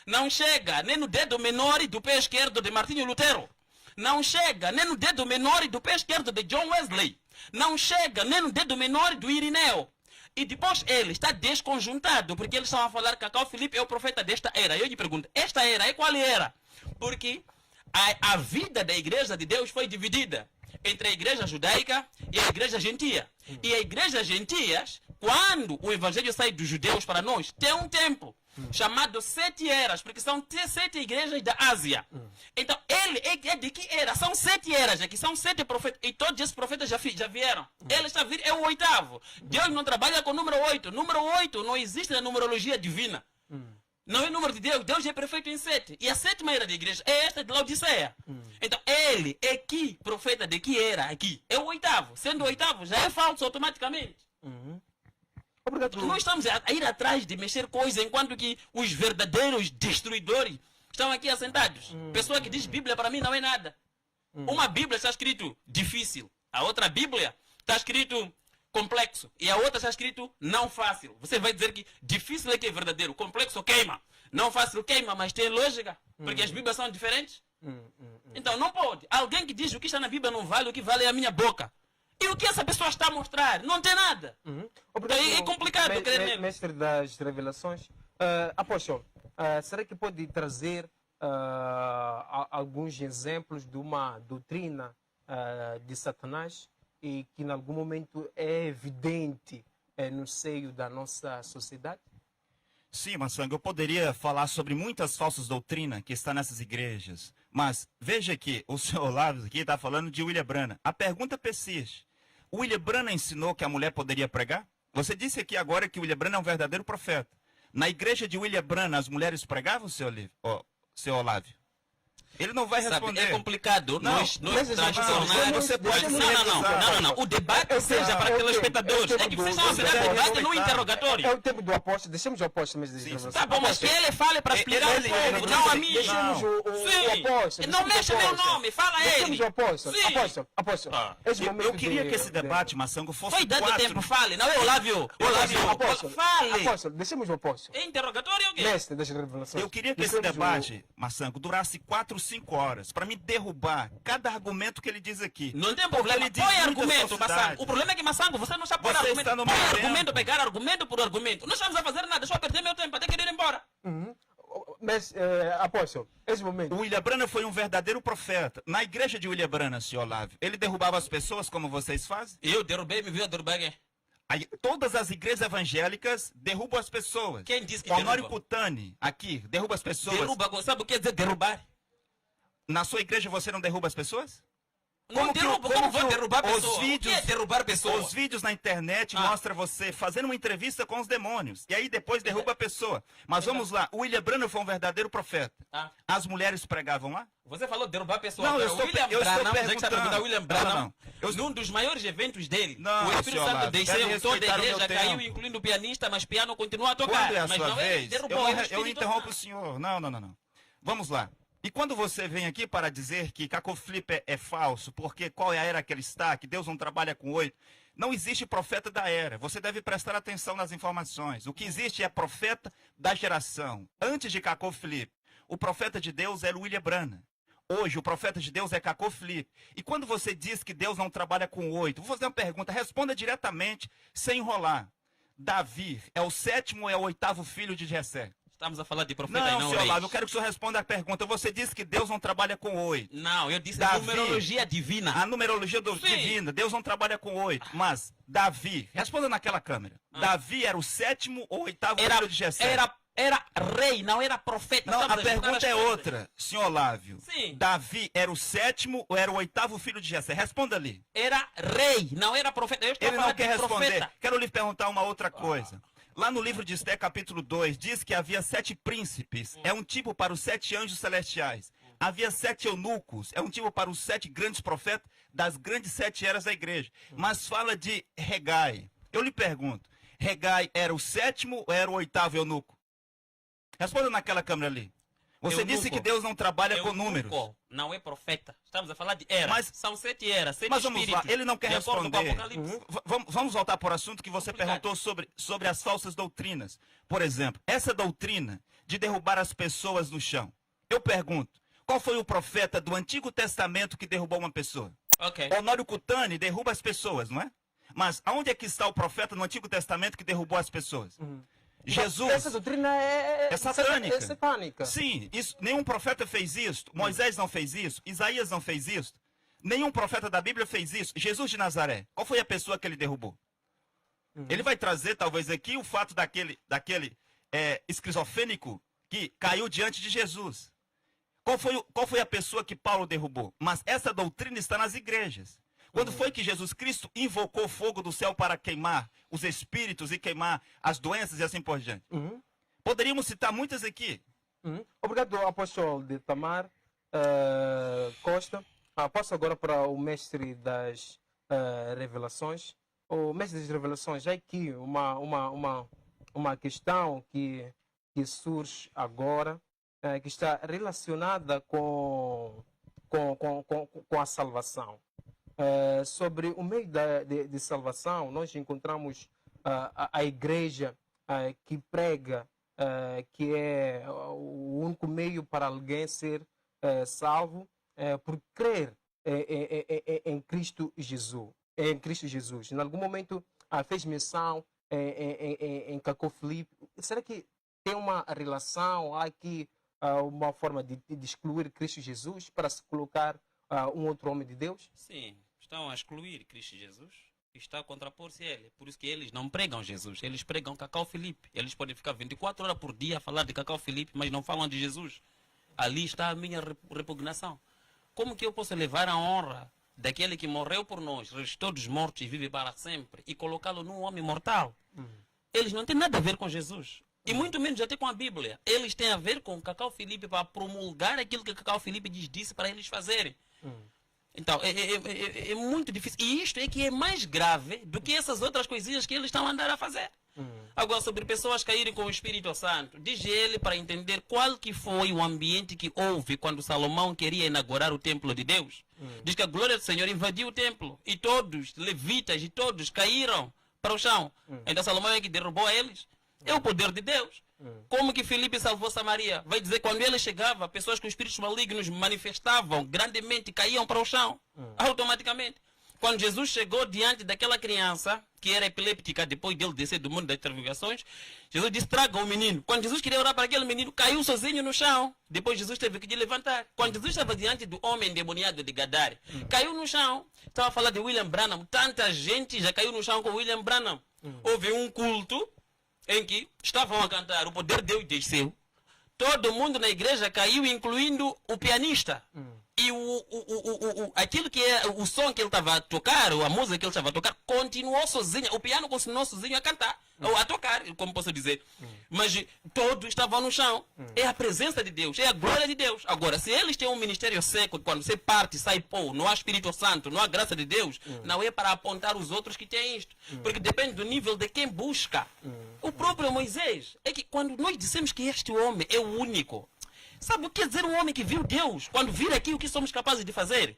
Speaker 3: Não chega nem no dedo menor do pé esquerdo de Martinho Lutero. Não chega nem no dedo menor do pé esquerdo de John Wesley. Não chega nem no dedo menor do Irineu. E depois ele está desconjuntado, porque eles estão a falar que Cacau Filipe é o profeta desta era. Eu lhe pergunto, esta era é qual era? Porque a vida da igreja de Deus foi dividida entre a igreja judaica e a igreja gentia. E a igreja gentias, quando o evangelho sai dos judeus para nós, tem um tempo chamado 7 eras, porque são 7 igrejas da Ásia. Então, ele é de que era? São 7 eras aqui, são 7 profetas, e todos esses profetas já vieram. Ele está vindo, é o 8º. Deus não trabalha com o número 8. Número 8 não existe na numerologia divina. Não é número de Deus. Deus é perfeito em 7. E a 7ª era da igreja é esta de Laodiceia. Então, ele é que profeta de que era aqui? É o 8º. Sendo o 8º, já é falso automaticamente.
Speaker 1: Obrigado.
Speaker 3: Nós estamos a ir atrás de mexer coisas, enquanto que os verdadeiros destruidores estão aqui assentados. Pessoa que diz Bíblia para mim não é nada. Uma Bíblia está escrito difícil. A outra Bíblia está escrito complexo. E a outra está escrito não fácil. Você vai dizer que difícil é que é verdadeiro. Complexo queima. Não fácil queima, mas tem lógica. Porque as Bíblias são diferentes. Então não pode. Alguém que diz o que está na Bíblia não vale, o que vale é a minha boca. E o que essa pessoa está a mostrar? Não tem nada.
Speaker 1: Obrigado,
Speaker 3: É complicado, eu quero mesmo.
Speaker 1: mestre das revelações. Apóstolo, será que pode trazer alguns exemplos de uma doutrina de Satanás e que em algum momento é evidente no seio da nossa sociedade?
Speaker 2: Sim, Maçanga, eu poderia falar sobre muitas falsas doutrinas que estão nessas igrejas. Mas veja que o senhor Olavo aqui está falando de William Branham. A pergunta persiste. O William Branham ensinou que a mulher poderia pregar? Você disse aqui agora que o William Branham é um verdadeiro profeta. Na igreja de William Branham, as mulheres pregavam, seu Olavo? Ele não vai responder.
Speaker 3: Sabe, é complicado.
Speaker 2: Não,
Speaker 3: nós
Speaker 2: transtornar. Você pode
Speaker 3: não. O debate seja para telespectadores. É que vocês estão a fazer debate no interrogatório.
Speaker 1: É o tempo do apóstolo. Deixemos o apóstolo mesmo.
Speaker 3: Tá bom, mas que ele fale para explicar o povo, não a mim.
Speaker 1: Deixemos o apóstolo.
Speaker 3: Não mexa meu nome, fala ele.
Speaker 1: Deixemos o apóstolo. Apóstolo.
Speaker 2: Eu queria que esse debate, Maçango, fosse
Speaker 3: Foi dado tempo, fale. Não é Olávio.
Speaker 1: Apóstolo.
Speaker 3: Fale.
Speaker 1: Apóstolo, deixemos o apóstolo.
Speaker 3: É interrogatório ou o quê?
Speaker 1: Mestre das revelações.
Speaker 2: Eu queria que esse debate, Maçango, durasse 4, 5 horas, para me derrubar cada argumento que ele diz aqui.
Speaker 3: Não tem problema,
Speaker 2: ele diz
Speaker 3: põe
Speaker 2: muita
Speaker 3: argumento,
Speaker 2: falsidade.
Speaker 3: Massango. O problema é que, Massango, você não está por
Speaker 2: Você
Speaker 3: argumento.
Speaker 2: está no
Speaker 3: Põe
Speaker 2: meu
Speaker 3: argumento,
Speaker 2: tempo.
Speaker 3: pegar argumento por argumento. Não estamos a fazer nada, só perder meu tempo até querer ir embora.
Speaker 1: Mas, apóstolo, esse momento.
Speaker 2: O William Branham foi um verdadeiro profeta. Na igreja de William Branham, senhor Olavo, ele derrubava as pessoas como vocês fazem?
Speaker 3: Eu derrubei, me viu a derrubar quem?
Speaker 2: Aí, todas as igrejas evangélicas derrubam as pessoas.
Speaker 3: Quem disse que
Speaker 2: O Honório
Speaker 3: derruba?
Speaker 2: Cutani, aqui, derruba as pessoas.
Speaker 3: Derruba, sabe o que quer dizer derrubar?
Speaker 2: Na sua igreja você não derruba as pessoas?
Speaker 3: Não derruba, como vou derrubar
Speaker 2: os
Speaker 3: pessoas?
Speaker 2: vídeos,
Speaker 3: O que é derrubar pessoas?
Speaker 2: Os vídeos na internet mostram você fazendo uma entrevista com os demônios. E aí depois derruba a pessoa. Mas vamos lá, o William Branham foi um verdadeiro profeta. As mulheres pregavam lá?
Speaker 3: Você falou derrubar pessoas.
Speaker 2: Não, eu
Speaker 3: Agora,
Speaker 2: estou
Speaker 3: William Branham,
Speaker 2: perguntando.
Speaker 3: já que está perguntando William Branham,
Speaker 2: Não.
Speaker 3: num dos maiores eventos dele,
Speaker 2: Não,
Speaker 3: o Espírito
Speaker 2: senhor
Speaker 3: Santo
Speaker 2: Olavo,
Speaker 3: desceu,
Speaker 2: deve
Speaker 3: toda a
Speaker 2: respeitar o meu
Speaker 3: igreja caiu,
Speaker 2: tempo.
Speaker 3: incluindo o pianista, mas piano continua a tocar.
Speaker 2: Quando é a
Speaker 3: mas
Speaker 2: sua
Speaker 3: não é
Speaker 2: vez,
Speaker 3: derrubou, é o
Speaker 2: eu
Speaker 3: Espírito
Speaker 2: interrompo
Speaker 3: Santo.
Speaker 2: o senhor. Não. Vamos lá. E quando você vem aqui para dizer que Cacoflip é falso, porque qual é a era que ele está, que Deus não trabalha com 8, não existe profeta da era. Você deve prestar atenção nas informações. O que existe é profeta da geração. Antes de Cacoflip, o profeta de Deus era William Branham. Hoje, o profeta de Deus é Cacoflip. E quando você diz que Deus não trabalha com 8, vou fazer uma pergunta, responda diretamente, sem enrolar. Davi é o 7º ou é o 8º filho de Jessé?
Speaker 3: Estamos a falar de profeta e
Speaker 2: Não,
Speaker 3: não
Speaker 2: senhor
Speaker 3: reis.
Speaker 2: Olavo, eu quero que o senhor responda a pergunta. Você disse que Deus não trabalha com 8.
Speaker 3: Não, eu disse
Speaker 2: Davi.
Speaker 3: numerologia divina.
Speaker 2: A numerologia
Speaker 3: Sim.
Speaker 2: divina, Deus não trabalha com 8. Mas Davi, responda naquela câmera. Davi era o 7º ou 8º filho de Jessé?
Speaker 3: Era rei, não era profeta.
Speaker 2: Não,
Speaker 3: Estamos
Speaker 2: a
Speaker 3: juntar
Speaker 2: pergunta
Speaker 3: as
Speaker 2: é
Speaker 3: coisas.
Speaker 2: outra, senhor Olávio.
Speaker 3: Sim.
Speaker 2: Davi era o 7º ou era o 8º filho de Jessé? Responda ali.
Speaker 3: Era rei, não era profeta. Eu estou
Speaker 2: Ele não
Speaker 3: falando
Speaker 2: quer
Speaker 3: de
Speaker 2: responder.
Speaker 3: profeta.
Speaker 2: Quero lhe perguntar uma outra coisa. Lá no livro de Esté, capítulo 2, diz que havia 7 príncipes. É um tipo para os 7 anjos celestiais. Havia 7 eunucos. É um tipo para os 7 grandes profetas das grandes 7 eras da igreja. Mas fala de Regai. Eu lhe pergunto, Regai era o 7º ou era o 8º eunuco? Responda naquela câmera ali. Você
Speaker 3: Eunuco.
Speaker 2: disse que Deus não trabalha com
Speaker 3: Eunuco
Speaker 2: números.
Speaker 3: não é profeta. Estamos a falar de era.
Speaker 2: Mas-
Speaker 3: São 7 eras, 7
Speaker 2: Mas vamos
Speaker 3: espíritos.
Speaker 2: lá, ele não quer
Speaker 3: de acordo com o
Speaker 2: responder.
Speaker 3: Apocalipse.
Speaker 2: Vamos voltar para o assunto que você
Speaker 3: Complicado.
Speaker 2: perguntou sobre as falsas doutrinas. Por exemplo, essa doutrina de derrubar as pessoas no chão. Eu pergunto, qual foi o profeta do Antigo Testamento que derrubou uma pessoa?
Speaker 3: Ok.
Speaker 2: Honório Cutani derruba as pessoas, não é? Mas aonde é que está o profeta no Antigo Testamento que derrubou as pessoas? Jesus.
Speaker 1: Essa doutrina é
Speaker 2: satânica.
Speaker 1: É satânica.
Speaker 2: Sim, nenhum profeta fez isso. Moisés não fez isso. Isaías não fez isso. Nenhum profeta da Bíblia fez isso. Jesus de Nazaré, qual foi a pessoa que ele derrubou? Ele vai trazer, talvez, aqui o fato daquele esquizofrênico que caiu diante de Jesus. Qual foi a pessoa que Paulo derrubou? Mas essa doutrina está nas igrejas. Quando foi que Jesus Cristo invocou fogo do céu para queimar os espíritos e queimar as doenças e assim por diante? Poderíamos citar muitas aqui.
Speaker 1: Obrigado, apóstolo de Tamar Costa. Passo agora para o mestre das revelações. O mestre das revelações, já aqui uma questão que surge agora, que está relacionada com a salvação. Sobre o meio de salvação, nós encontramos a igreja que prega que é o único meio para alguém ser salvo por crer em Cristo Jesus. Em algum momento fez menção em Cacau Filipe. Será que tem uma relação? Há aqui uma forma de excluir Cristo Jesus para se colocar um outro homem de Deus?
Speaker 3: Sim, estão a excluir Cristo Jesus e está a contrapor-se a ele. Por isso que eles não pregam Jesus, eles pregam Cacau Filipe. Eles podem ficar 24 horas por dia a falar de Cacau Filipe, mas não falam de Jesus. Ali está a minha repugnação. Como que eu posso levar a honra daquele que morreu por nós, restou dos mortos e vive para sempre, e colocá-lo num homem mortal? Eles não têm nada a ver com Jesus. E muito menos até com a Bíblia. Eles têm a ver com Cacau Filipe para promulgar aquilo que Cacau Filipe disse para eles fazerem. Então, é muito difícil. E isto é que é mais grave do que essas outras coisinhas que eles estão a andar a fazer. Agora, sobre pessoas caírem com o Espírito Santo, diz ele para entender qual que foi o ambiente que houve quando Salomão queria inaugurar o templo de Deus. Diz que a glória do Senhor invadiu o templo e todos, levitas e todos, caíram para o chão. Então Salomão é que derrubou eles. É o poder de Deus. Como que Filipe salvou Samaria? Vai dizer, quando ele chegava, pessoas com espíritos malignos manifestavam grandemente, caíam para o chão, automaticamente. Quando Jesus chegou diante daquela criança, que era epiléptica, depois dele descer do mundo das transfigurações, Jesus disse, traga o menino. Quando Jesus queria orar para aquele menino, caiu sozinho no chão. Depois Jesus teve que levantar. Quando Jesus estava diante do homem endemoniado de Gadara, caiu no chão. Estava a falar de William Branham. Tanta gente já caiu no chão com William Branham. Houve um culto em que estavam a cantar, o poder de Deus desceu. Todo mundo na igreja caiu, incluindo o pianista. E aquilo que é o som que ele estava a tocar, ou a música que ele estava a tocar, continuou sozinho. O piano continuou sozinho a cantar, ou a tocar, como posso dizer. Mas todos estavam no chão. É a presença de Deus, é a glória de Deus. Agora, se eles têm um ministério seco, quando você parte, sai pô, não há Espírito Santo, não há graça de Deus, não é para apontar os outros que têm isto. Porque depende do nível de quem busca. O próprio Moisés, é que quando nós dissemos que este homem é o único, sabe o que quer dizer um homem que viu Deus? Quando vir aqui, o que somos capazes de fazer?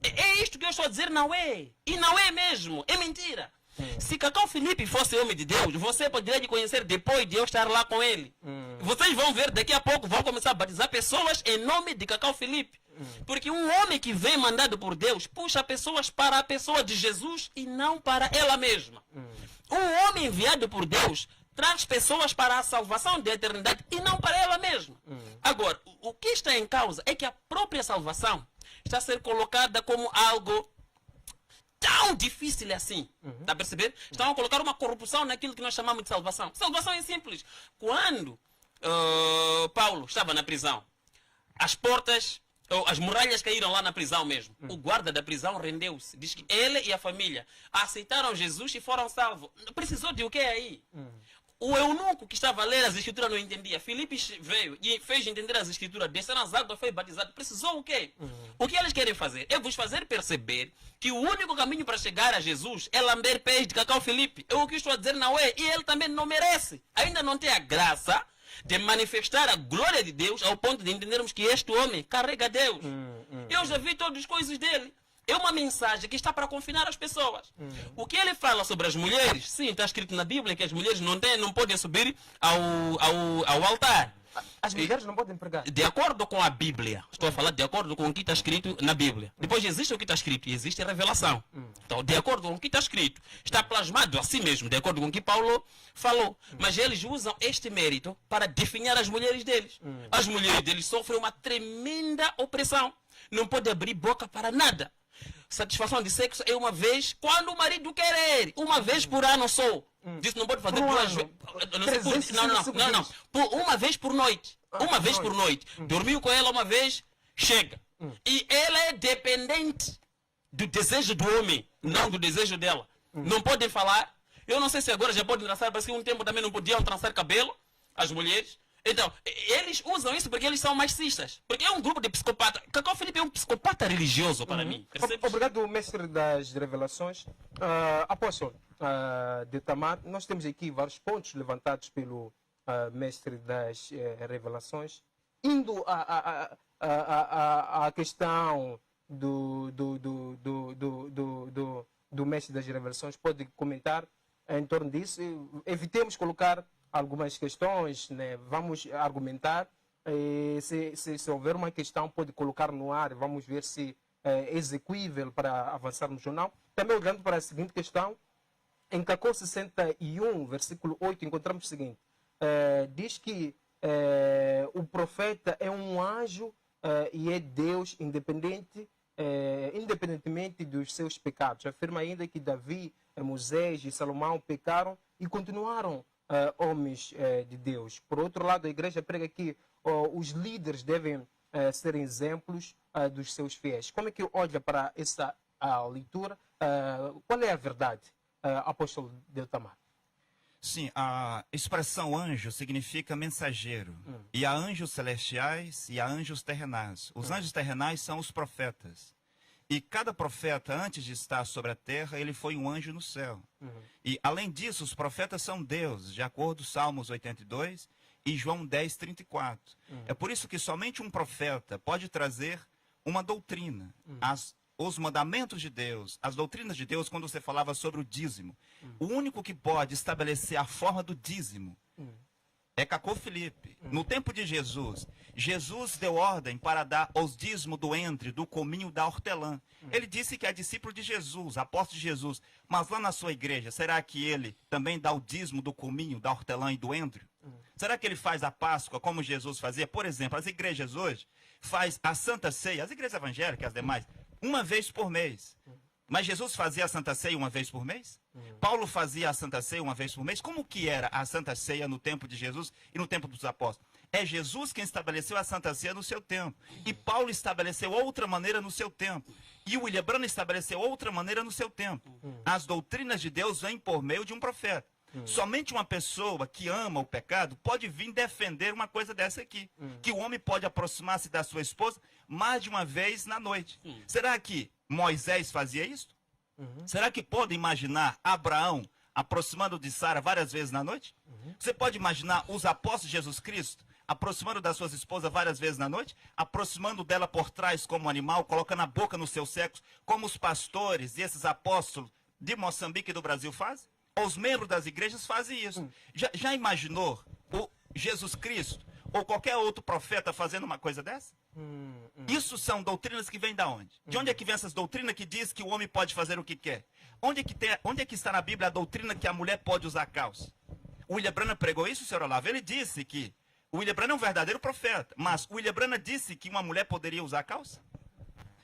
Speaker 3: É isto que eu estou a dizer, não é. E não é mesmo, é mentira. Se Cacau Filipe fosse homem de Deus, você poderia de conhecer depois de eu estar lá com ele. Vocês vão ver, daqui a pouco vão começar a batizar pessoas em nome de Cacau Filipe. Porque um homem que vem mandado por Deus, puxa pessoas para a pessoa de Jesus e não para ela mesma. Um homem enviado por Deus traz pessoas para a salvação da eternidade e não para ela mesma. Agora, o que está em causa é que a própria salvação está a ser colocada como algo tão difícil assim. Está a perceber? Estão a colocar uma corrupção naquilo que nós chamamos de salvação. Salvação é simples. Quando Paulo estava na prisão, as portas, as muralhas caíram lá na prisão mesmo. O guarda da prisão rendeu-se. Diz que ele e a família aceitaram Jesus e foram salvos. Precisou de o que aí? O eunuco que estava a ler as escrituras não entendia. Filipe veio e fez entender as escrituras, desceram as águas, foi batizado. Precisou o quê? O que eles querem fazer é vos fazer perceber que o único caminho para chegar a Jesus é lamber pés de Cacau Filipe. Eu o que estou a dizer não é, e ele também não merece. Ainda não tem a graça de manifestar a glória de Deus ao ponto de entendermos que este homem carrega Deus. Eu já vi todas as coisas dele. É uma mensagem que está para confinar as pessoas. O que ele fala sobre as mulheres, sim, está escrito na Bíblia que as mulheres não podem subir ao altar.
Speaker 1: As mulheres não podem pregar.
Speaker 3: De acordo com a Bíblia. Estou a falar de acordo com o que está escrito na Bíblia. Depois existe o que está escrito e existe a revelação. Então, de acordo com o que está escrito, está plasmado assim mesmo, de acordo com o que Paulo falou. Mas eles usam este mérito para definhar as mulheres deles. As mulheres deles sofrem uma tremenda opressão. Não podem abrir boca para nada. Satisfação de sexo é uma vez quando o marido querer. Uma vez por ano só. Disse não pode fazer duas vezes. Não. Uma vez por noite. Uma vez por noite. Dormiu com ela uma vez, chega. E ela é dependente do desejo do homem, não do desejo dela. Não podem falar. Eu não sei se agora já podem trançar, parece que um tempo também não podiam trançar cabelo. as mulheres. Então, eles usam isso porque eles são marxistas. Porque é um grupo de psicopatas. Cacau Filipe é um psicopata religioso para mim. Percebes?
Speaker 1: Obrigado, mestre das revelações. Apóstolo Deltamar, nós temos aqui vários pontos levantados pelo mestre das revelações. Indo à questão do mestre das revelações, pode comentar em torno disso. Evitemos colocar algumas questões, né? Vamos argumentar. Se houver uma questão, pode colocar no ar. Vamos ver se é execuível para avançarmos ou não. Também olhando para a seguinte questão, em Cacau 61, versículo 8, encontramos o seguinte. Diz que o profeta é um anjo e é Deus independentemente dos seus pecados. Afirma ainda que Davi, Moisés e Salomão pecaram e continuaram homens de Deus. Por outro lado, a igreja prega que os líderes devem ser exemplos dos seus fiéis. Como é que olha para essa leitura? Qual é a verdade, apóstolo Deltamar?
Speaker 2: Sim, a expressão anjo significa mensageiro. E há anjos celestiais e há anjos terrenais. Os anjos terrenais são os profetas. E cada profeta, antes de estar sobre a terra, ele foi um anjo no céu. E, além disso, os profetas são deuses, de acordo com Salmos 82 e João 10, 34. É por isso que somente um profeta pode trazer uma doutrina. Os mandamentos de Deus, as doutrinas de Deus, quando você falava sobre o dízimo. O único que pode estabelecer a forma do dízimo é Cacau Filipe. No tempo de Jesus, Jesus deu ordem para dar os dízimos do entre, do cominho, da hortelã. Ele disse que é discípulo de Jesus, apóstolo de Jesus. Mas lá na sua igreja, será que ele também dá o dízimo do cominho, da hortelã e do entre? Será que ele faz a Páscoa como Jesus fazia? Por exemplo, as igrejas hoje faz a Santa Ceia, as igrejas evangélicas, as demais, uma vez por mês. Mas Jesus fazia a Santa Ceia uma vez por mês? Paulo fazia a Santa Ceia uma vez por mês? Como que era a Santa Ceia no tempo de Jesus e no tempo dos apóstolos? É Jesus quem estabeleceu a Santa Ceia no seu tempo. E Paulo estabeleceu outra maneira no seu tempo. E o William Branham estabeleceu outra maneira no seu tempo. As doutrinas de Deus vêm por meio de um profeta. Somente uma pessoa que ama o pecado pode vir defender uma coisa dessa aqui. Que o homem pode aproximar-se da sua esposa mais de uma vez na noite. Será que Moisés fazia isso? Será que pode imaginar Abraão aproximando de Sara várias vezes na noite? Você pode imaginar os apóstolos de Jesus Cristo aproximando da sua esposa várias vezes na noite? Aproximando dela por trás como animal, colocando a boca no seu sexo, como os pastores e esses apóstolos de Moçambique e do Brasil fazem? Os membros das igrejas fazem isso. Já imaginou o Jesus Cristo ou qualquer outro profeta fazendo uma coisa dessa? Isso são doutrinas que vêm da onde? De onde é que vem essas doutrinas que diz que o homem pode fazer o que quer? Onde é que está na Bíblia a doutrina que a mulher pode usar calça? O William Branham pregou isso, senhor Olavo. Ele disse que o William Branham é um verdadeiro profeta, mas o William Branham disse que uma mulher poderia usar calça?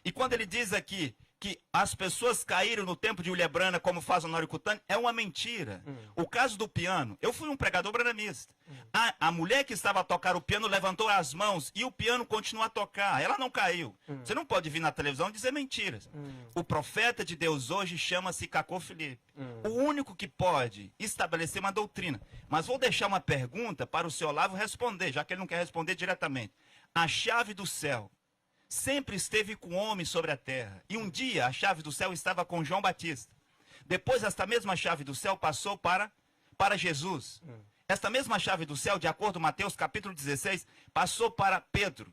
Speaker 2: E quando ele diz aqui que as pessoas caíram no tempo de William Branham, como faz o Honório Cutani, é uma mentira. O caso do piano, eu fui um pregador branhamista. A mulher que estava a tocar o piano levantou as mãos e o piano continuou a tocar. Ela não caiu. Você não pode vir na televisão e dizer mentiras. O profeta de Deus hoje chama-se Cacau Filipe. O único que pode estabelecer uma doutrina. Mas vou deixar uma pergunta para o senhor Olavo responder, já que ele não quer responder diretamente. A chave do céu sempre esteve com o homem sobre a terra. E um dia a chave do céu estava com João Batista. Depois esta mesma chave do céu passou para Jesus. Esta mesma chave do céu, de acordo com Mateus capítulo 16, passou para Pedro.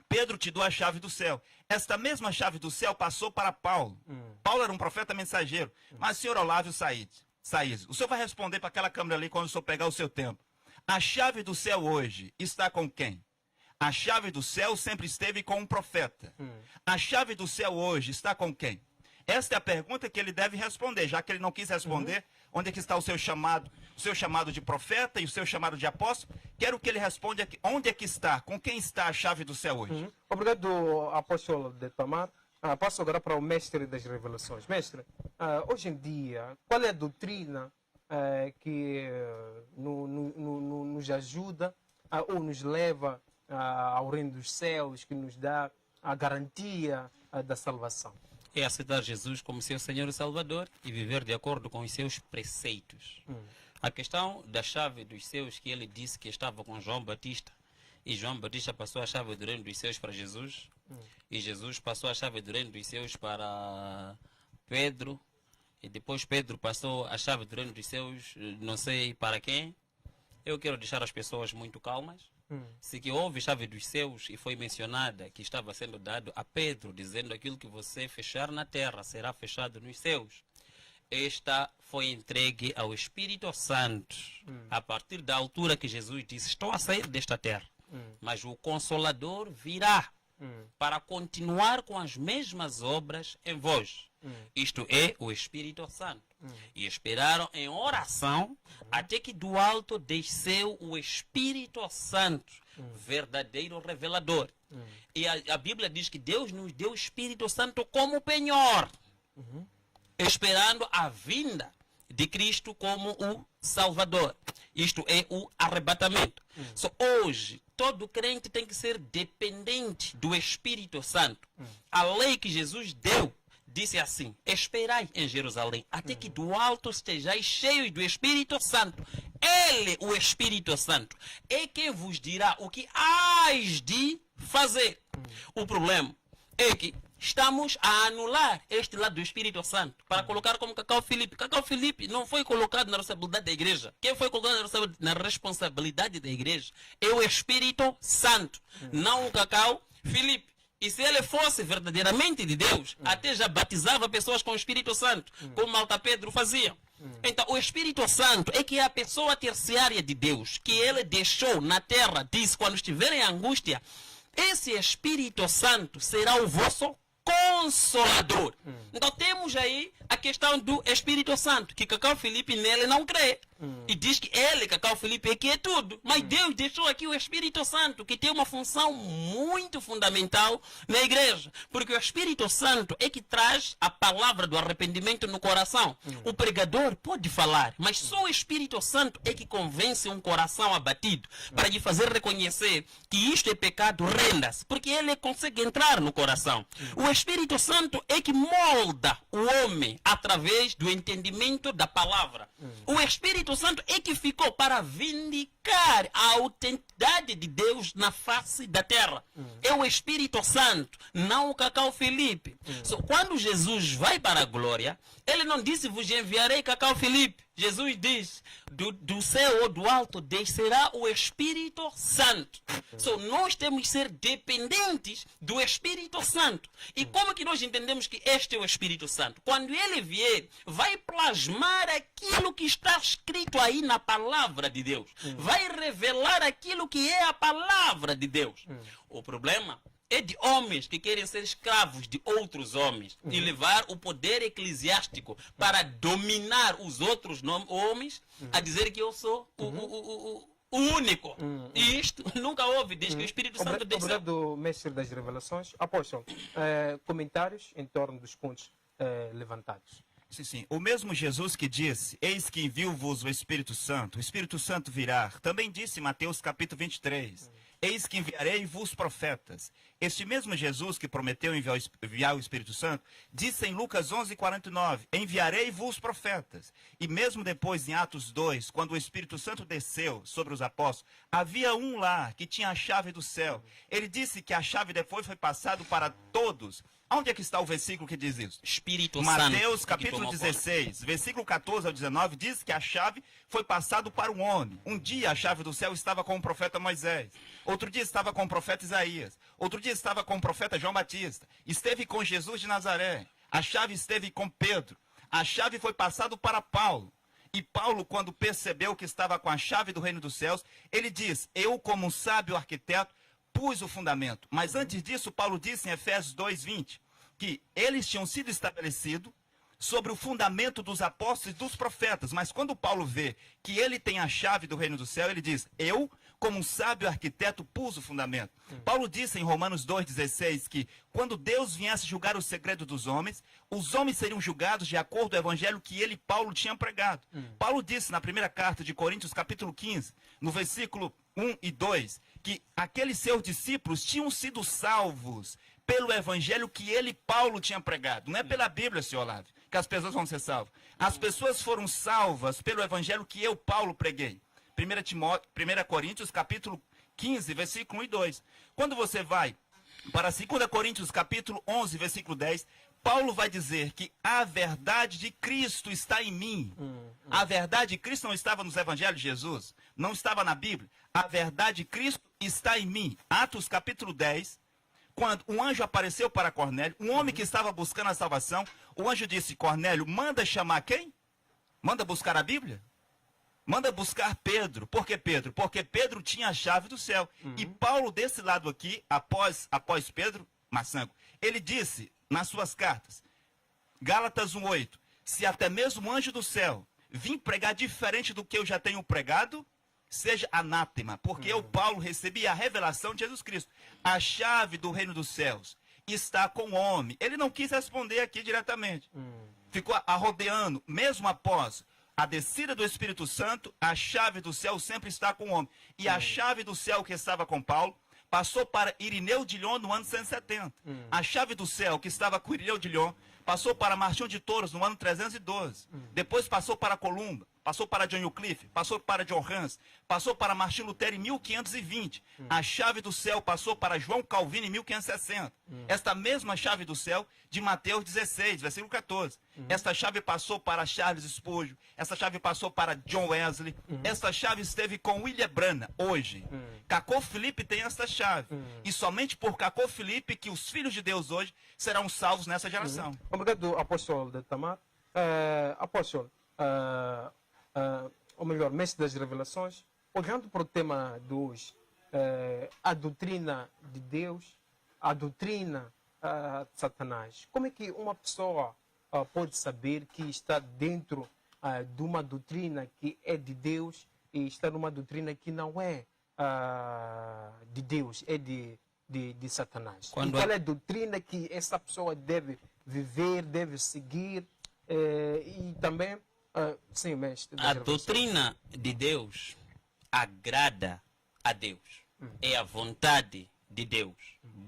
Speaker 2: Pedro te deu a chave do céu. Esta mesma chave do céu passou para Paulo. Paulo era um profeta mensageiro. Mas, senhor Olávio Said, o senhor vai responder para aquela câmera ali quando o senhor pegar o seu tempo. A chave do céu hoje está com quem? A chave do céu sempre esteve com um profeta. A chave do céu hoje está com quem? Esta é a pergunta que ele deve responder, já que ele não quis responder. Onde é que está o seu chamado de profeta e o seu chamado de apóstolo? Quero que ele responda aqui, onde é que está, com quem está a chave do céu hoje?
Speaker 1: Obrigado, apóstolo Deltamar. Passo agora para o mestre das revelações. Mestre, hoje em dia, qual é a doutrina que nos ajuda ou nos leva ao reino dos céus, que nos dá a garantia da salvação?
Speaker 3: É aceitar Jesus como seu Senhor e Salvador e viver de acordo com os seus preceitos. A questão da chave dos céus, que ele disse que estava com João Batista, e João Batista passou a chave do reino dos céus para Jesus, e Jesus passou a chave do reino dos céus para Pedro, e depois Pedro passou a chave do reino dos céus, não sei para quem. Eu quero deixar as pessoas muito calmas. Se que houve chave dos céus e foi mencionada que estava sendo dado a Pedro, dizendo aquilo que você fechar na terra será fechado nos céus. Esta foi entregue ao Espírito Santo a partir da altura que Jesus disse: estou a sair desta terra, mas o Consolador virá para continuar com as mesmas obras em vós. Isto é o Espírito Santo. E esperaram em oração até que do alto desceu o Espírito Santo, verdadeiro revelador. E a Bíblia diz que Deus nos deu o Espírito Santo como penhor, esperando a vinda de Cristo como o Salvador. Isto é o arrebatamento. Hoje, todo crente tem que ser dependente do Espírito Santo. A lei que Jesus deu disse assim: esperai em Jerusalém até que do alto estejais cheios do Espírito Santo. Ele, o Espírito Santo, é quem vos dirá o que hás de fazer. O problema é que estamos a anular este lado do Espírito Santo para colocar como Cacau Filipe. Cacau Filipe não foi colocado na responsabilidade da igreja. Quem foi colocado na responsabilidade da igreja é o Espírito Santo, não o Cacau Filipe. E se ele fosse verdadeiramente de Deus, até já batizava pessoas com o Espírito Santo, como Malta Pedro fazia. Então, o Espírito Santo é que é a pessoa terciária de Deus, que ele deixou na terra, disse: quando estiver em angústia, esse Espírito Santo será o vosso Consolador. Então temos aí a questão do Espírito Santo, que Cacau Filipe nele não crê. E diz que ele, Cacau Filipe, é que é tudo. Mas Deus deixou aqui o Espírito Santo, que tem uma função muito fundamental na igreja. Porque o Espírito Santo é que traz a palavra do arrependimento no coração. O pregador pode falar, mas só o Espírito Santo é que convence um coração abatido para lhe fazer reconhecer que isto é pecado, renda-se. Porque ele consegue entrar no coração. O Espírito Santo é que molda o homem através do entendimento da palavra. O Espírito Santo é que ficou para vindicar a autenticidade de Deus na face da terra. É o Espírito Santo, não o Cacau Filipe. Quando Jesus vai para a glória, ele não disse: vos enviarei Cacau Filipe. Jesus diz: do céu ou do alto descerá o Espírito Santo. Nós temos que ser dependentes do Espírito Santo. E como que nós entendemos que este é o Espírito Santo? Quando ele vier, vai plasmar aquilo que está escrito aí na palavra de Deus. Vai revelar aquilo que é a palavra de Deus. O problema é de homens que querem ser escravos de outros homens e levar o poder eclesiástico para dominar os outros homens, a dizer que eu sou o único. E isto nunca houve, desde que o Espírito Santo desceu.
Speaker 1: Obrigado, mestre das revelações. Apóstolo, comentários em torno dos pontos levantados.
Speaker 2: Sim. O mesmo Jesus que disse: eis que envio-vos o Espírito Santo virá. Também disse em Mateus capítulo 23. Eis que enviarei-vos profetas. Este mesmo Jesus que prometeu enviar o Espírito Santo, disse em Lucas 11:49, enviarei-vos profetas. E mesmo depois em Atos 2, quando o Espírito Santo desceu sobre os apóstolos, havia um lá que tinha a chave do céu. Ele disse que a chave depois foi passada para todos. Onde é que está o versículo que diz isso?
Speaker 3: Espírito
Speaker 2: Mateus
Speaker 3: Santo,
Speaker 2: capítulo 16, versículo 14 ao 19, diz que a chave foi passada para um homem. Um dia a chave do céu estava com o profeta Moisés. Outro dia estava com o profeta Isaías. Outro dia estava com o profeta João Batista. Esteve com Jesus de Nazaré. A chave esteve com Pedro. A chave foi passada para Paulo. E Paulo, quando percebeu que estava com a chave do reino dos céus, ele diz: eu, como um sábio arquiteto, pus o fundamento. Mas antes disso, Paulo disse em Efésios 2:20, que eles tinham sido estabelecidos sobre o fundamento dos apóstolos e dos profetas. Mas quando Paulo vê que ele tem a chave do reino do céu, ele diz: eu, como um sábio arquiteto, pus o fundamento. Paulo disse em Romanos 2:16 que quando Deus viesse julgar o segredo dos homens, os homens seriam julgados de acordo com o evangelho que ele, Paulo, tinha pregado. Paulo disse na primeira carta de Coríntios, capítulo 15, no versículo 1 e 2, que aqueles seus discípulos tinham sido salvos pelo evangelho que ele, Paulo, tinha pregado. Não é pela Bíblia, senhor Olavo. que as pessoas vão ser salvas. As pessoas foram salvas pelo evangelho que eu, Paulo, preguei. 1 Coríntios, capítulo 15, versículo 1 e 2. Quando você vai para 2 Coríntios, capítulo 11, versículo 10, Paulo vai dizer que a verdade de Cristo está em mim. A verdade de Cristo não estava nos evangelhos de Jesus, não estava na Bíblia. A verdade de Cristo está em mim. Atos, capítulo 10, quando um anjo apareceu para Cornélio, um homem que estava buscando a salvação, o anjo disse: Cornélio, manda chamar quem? Manda buscar a Bíblia? Manda buscar Pedro. Por que Pedro? Porque Pedro tinha a chave do céu. E Paulo, desse lado aqui, após Pedro, Massango, ele disse nas suas cartas, Gálatas 1:8, se até mesmo o anjo do céu vir pregar diferente do que eu já tenho pregado, seja anátema, porque eu, Paulo, recebi a revelação de Jesus Cristo. A chave do reino dos céus está com o homem. Ele não quis responder aqui diretamente. Ficou arrodeando, mesmo após a descida do Espírito Santo, a chave do céu sempre está com o homem. E a chave do céu que estava com Paulo passou para Irineu de Lyon no ano 170. A chave do céu que estava com Irineu de Lyon passou para Martinho de Tours no ano 312. Depois passou para Columba, passou para John Wycliffe, passou para John Hus, passou para Martim Lutero em 1520. A chave do céu passou para João Calvino em 1560. Esta mesma chave do céu de Mateus 16, versículo 14. Esta chave passou para Charles Spurgeon. Esta chave passou para John Wesley. Esta chave esteve com William Branham hoje. Cacô Felipe tem esta chave. E somente por Cacô Felipe que os filhos de Deus hoje serão salvos nessa geração.
Speaker 1: Obrigado, apóstolo de Tamar. Apóstolo, ou melhor, mestre das revelações, olhando para o tema de hoje, a doutrina de Deus, a doutrina de Satanás, como é que uma pessoa pode saber que está dentro de uma doutrina que é de Deus e está numa doutrina que não é de Deus, é de Satanás? E qual é a doutrina que essa pessoa deve viver, deve seguir e também... sim, mestre.
Speaker 3: A doutrina de Deus agrada a Deus. É a vontade de Deus.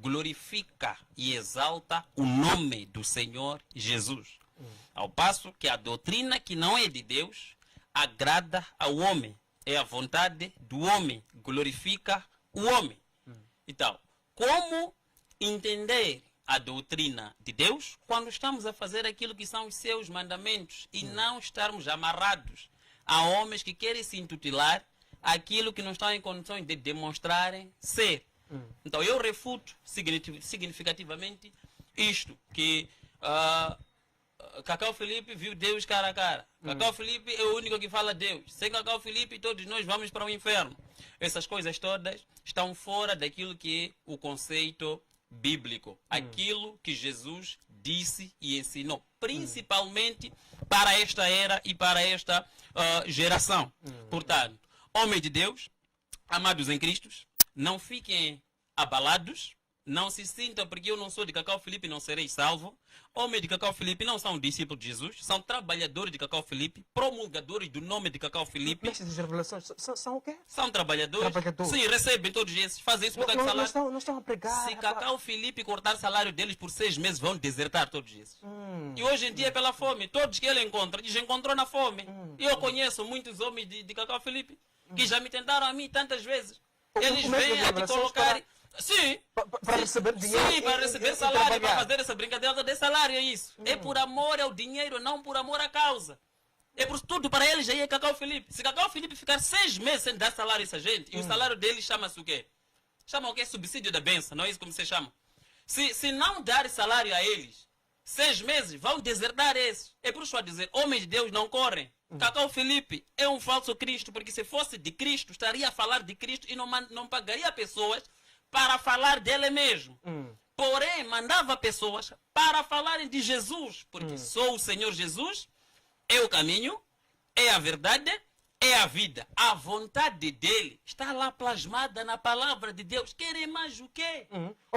Speaker 3: Glorifica e exalta o nome do Senhor Jesus. Ao passo que a doutrina que não é de Deus agrada ao homem. É a vontade do homem. Glorifica o homem. Então, como entender a doutrina de Deus quando estamos a fazer aquilo que são os seus mandamentos e não estarmos amarrados a homens que querem se intitular aquilo que não estão em condições de demonstrarem ser? Então eu refuto significativamente isto, que Cacau Felipe viu Deus cara a cara. Cacau Felipe é o único que fala Deus. Sem Cacau Felipe todos nós vamos para o inferno. Essas coisas todas estão fora daquilo que é o conceito bíblico, aquilo que Jesus disse e ensinou, principalmente para esta era e para esta geração. Portanto, homens de Deus, amados em Cristo, não fiquem abalados, não se sintam porque eu não sou de Cacau Felipe e não serei salvo. Homens de Cacau Felipe não são discípulos de Jesus, são trabalhadores de Cacau Felipe, promulgadores do nome de Cacau Felipe.
Speaker 1: Mestres das revelações são o quê?
Speaker 3: São trabalhadores. Sim, recebem todos esses, fazem isso por causa de salário.
Speaker 1: Não estão a pregar.
Speaker 3: Se Cacau Felipe cortar o salário deles por 6 meses, vão desertar todos esses. E hoje em dia é pela fome. Todos que ele encontra, diz encontrou na fome. E eu conheço muitos homens de Cacau Felipe que já me tentaram a mim tantas vezes. Eles vêm a te colocar... Sim.
Speaker 1: Para receber dinheiro.
Speaker 3: Sim, para receber salário, para fazer essa brincadeira de salário, é isso. É por amor ao dinheiro, não por amor à causa. É por tudo para eles aí é Cacau Felipe. Se Cacau Felipe ficar 6 meses sem dar salário a essa gente, e o salário deles chama-se o quê? Chama o quê? Subsídio da benção, não é isso como você chama? Se não dar salário a eles, 6 meses, vão desertar esses. É por isso a dizer, homens de Deus não correm. Cacau Felipe é um falso Cristo, porque se fosse de Cristo, estaria a falar de Cristo e não pagaria pessoas para falar dele mesmo. Porém, mandava pessoas para falarem de Jesus, porque só o Senhor Jesus é o caminho, é a verdade, é a vida. A vontade dele está lá plasmada na palavra de Deus. Querem mais o quê?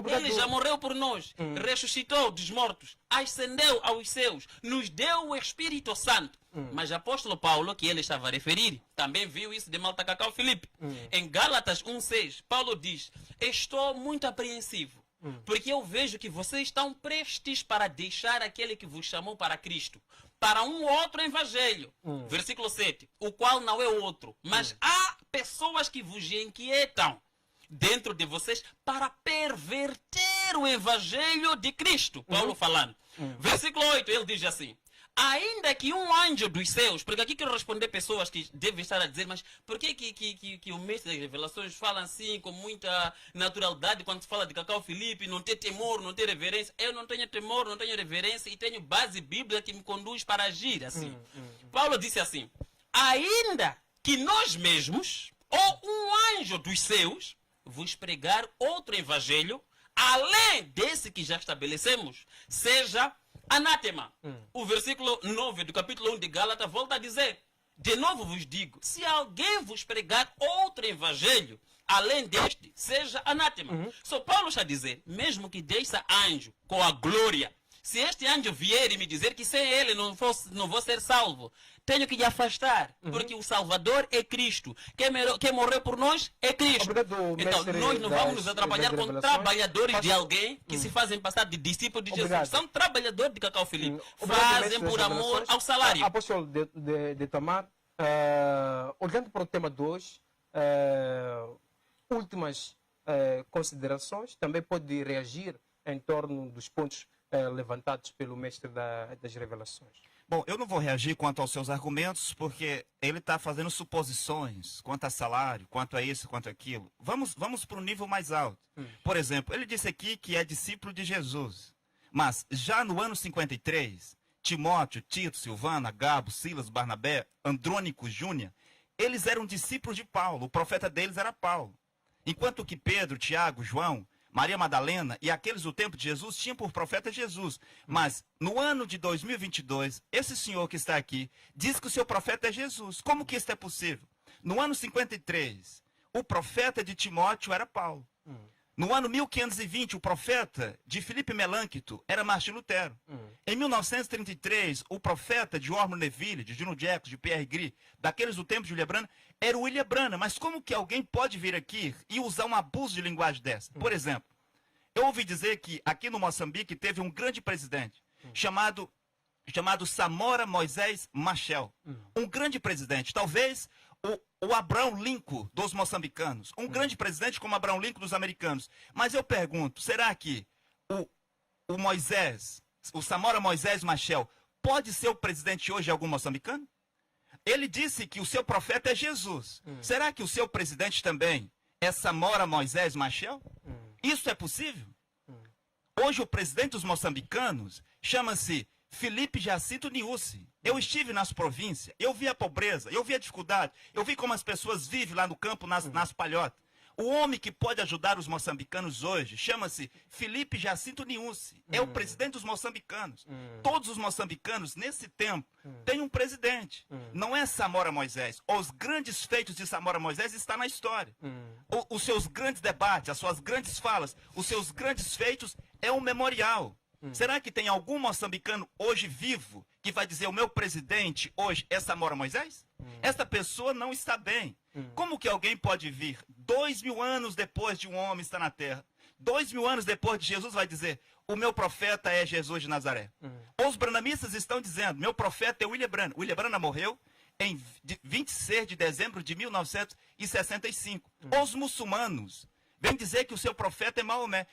Speaker 3: Ele já morreu por nós, ressuscitou dos mortos, ascendeu aos céus, nos deu o Espírito Santo. Mas o apóstolo Paulo, que ele estava a referir, também viu isso de Malta Cacau Felipe. Em Gálatas 1,6, Paulo diz: estou muito apreensivo Porque eu vejo que vocês estão prestes para deixar aquele que vos chamou para Cristo, para um outro evangelho. Versículo 7. O qual não é outro, mas há pessoas que vos inquietam dentro de vocês para perverter o evangelho de Cristo. Paulo falando. Versículo 8, ele diz assim: ainda que um anjo dos céus, porque aqui quero responder pessoas que devem estar a dizer, mas por que o mestre das revelações fala assim, com muita naturalidade, quando se fala de Cacau Filipe, não ter temor, não ter reverência? Eu não tenho temor, não tenho reverência e tenho base bíblica que me conduz para agir assim. Paulo disse assim: ainda que nós mesmos, ou um anjo dos céus, vos pregar outro evangelho, além desse que já estabelecemos, seja anátema. O versículo 9 do capítulo 1 de Gálatas volta a dizer: de novo vos digo, se alguém vos pregar outro evangelho, além deste, seja anátema. Só Paulo está a dizer, mesmo que desça anjo com a glória, se este anjo vier e me dizer que sem ele não vou ser salvo, tenho que lhe afastar, porque o Salvador é Cristo. Quem morreu por nós é Cristo.
Speaker 1: Obrigado,
Speaker 3: então, nós não vamos nos atrapalhar com trabalhadores de alguém que se fazem passar de discípulos de Jesus. São trabalhadores de Cacau Filipe. Fazem por amor ao salário.
Speaker 1: Apóstolo de Tamar, olhando para o tema 2, últimas considerações, também pode reagir em torno dos pontos levantados pelo mestre das revelações.
Speaker 2: Bom, eu não vou reagir quanto aos seus argumentos, porque ele está fazendo suposições quanto a salário, quanto a isso, quanto a aquilo. Vamos para um nível mais alto. Por exemplo, ele disse aqui que é discípulo de Jesus. Mas já no ano 53, Timóteo, Tito, Silvana, Gabo, Silas, Barnabé, Andrônico, Júnior, eles eram discípulos de Paulo. O profeta deles era Paulo. Enquanto que Pedro, Tiago, João, Maria Madalena e aqueles do tempo de Jesus tinham por profeta Jesus. Mas no ano de 2022, esse senhor que está aqui diz que o seu profeta é Jesus. Como que isso é possível? No ano 53, o profeta de Timóteo era Paulo. No ano 1520, o profeta de Filipe Melâncto era Martim Lutero. Em 1933, o profeta de Ormo Neville, de Juno Jacques, de Pierre Gris, daqueles do tempo de William Branham, era o William Branham. Mas como que alguém pode vir aqui e usar um abuso de linguagem dessa? Por exemplo, eu ouvi dizer que aqui no Moçambique teve um grande presidente chamado Samora Moisés Machel. Um grande presidente, talvez o Abraham Lincoln dos moçambicanos. Um grande presidente como Abraham Lincoln dos americanos. Mas eu pergunto, será que o Moisés, o Samora Moisés Machel, pode ser o presidente hoje de algum moçambicano? Ele disse que o seu profeta é Jesus. Será que o seu presidente também é Samora Moisés Machel? Isso é possível? Hoje o presidente dos moçambicanos chama-se Felipe Jacinto Niusi. Eu estive nas províncias, eu vi a pobreza, eu vi a dificuldade, eu vi como as pessoas vivem lá no campo, nas palhotas. O homem que pode ajudar os moçambicanos hoje chama-se Felipe Jacinto Niusi. É o presidente dos moçambicanos. Todos os moçambicanos, nesse tempo, têm um presidente. Não é Samora Moisés. Os grandes feitos de Samora Moisés estão na história. Os seus grandes debates, as suas grandes falas, os seus grandes feitos é um memorial. Será que tem algum moçambicano hoje vivo que vai dizer o meu presidente hoje é Samora Moisés? Essa pessoa não está bem. Como que alguém pode vir 2000 anos depois de um homem estar na terra, 2000 anos depois de Jesus vai dizer o meu profeta é Jesus de Nazaré? Os branhamistas estão dizendo meu profeta é William Branham. William Branham morreu em 26 de dezembro de 1965. Os muçulmanos vem dizer que o seu profeta é Maomé.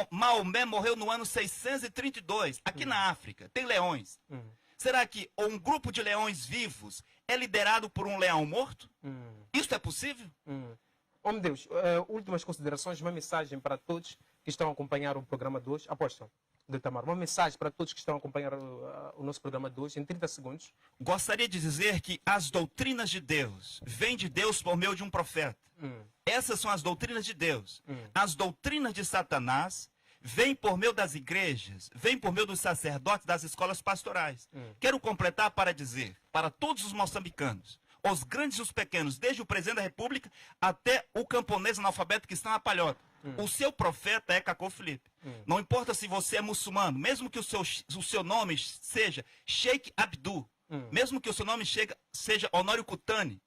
Speaker 2: Maomé morreu no ano 632, aqui na África. Tem leões. Será que um grupo de leões vivos é liderado por um leão morto? Isso é possível?
Speaker 1: Meu Deus, últimas considerações, uma mensagem para todos que estão a acompanhar o programa 2. Apóstolo de Tamar, uma mensagem para todos que estão a acompanhar o nosso programa 2 em 30 segundos.
Speaker 2: Gostaria de dizer que as doutrinas de Deus vêm de Deus por meio de um profeta. Essas são as doutrinas de Deus. As doutrinas de Satanás vêm por meio das igrejas, vêm por meio dos sacerdotes das escolas pastorais. Quero completar para dizer, para todos os moçambicanos, os grandes e os pequenos, desde o presidente da República até o camponês analfabeto que está na palhota. O seu profeta é Cacau Filipe. Não importa se você é muçulmano, mesmo que o seu nome seja Sheikh Abdul, mesmo que o seu nome seja Honório Kutani,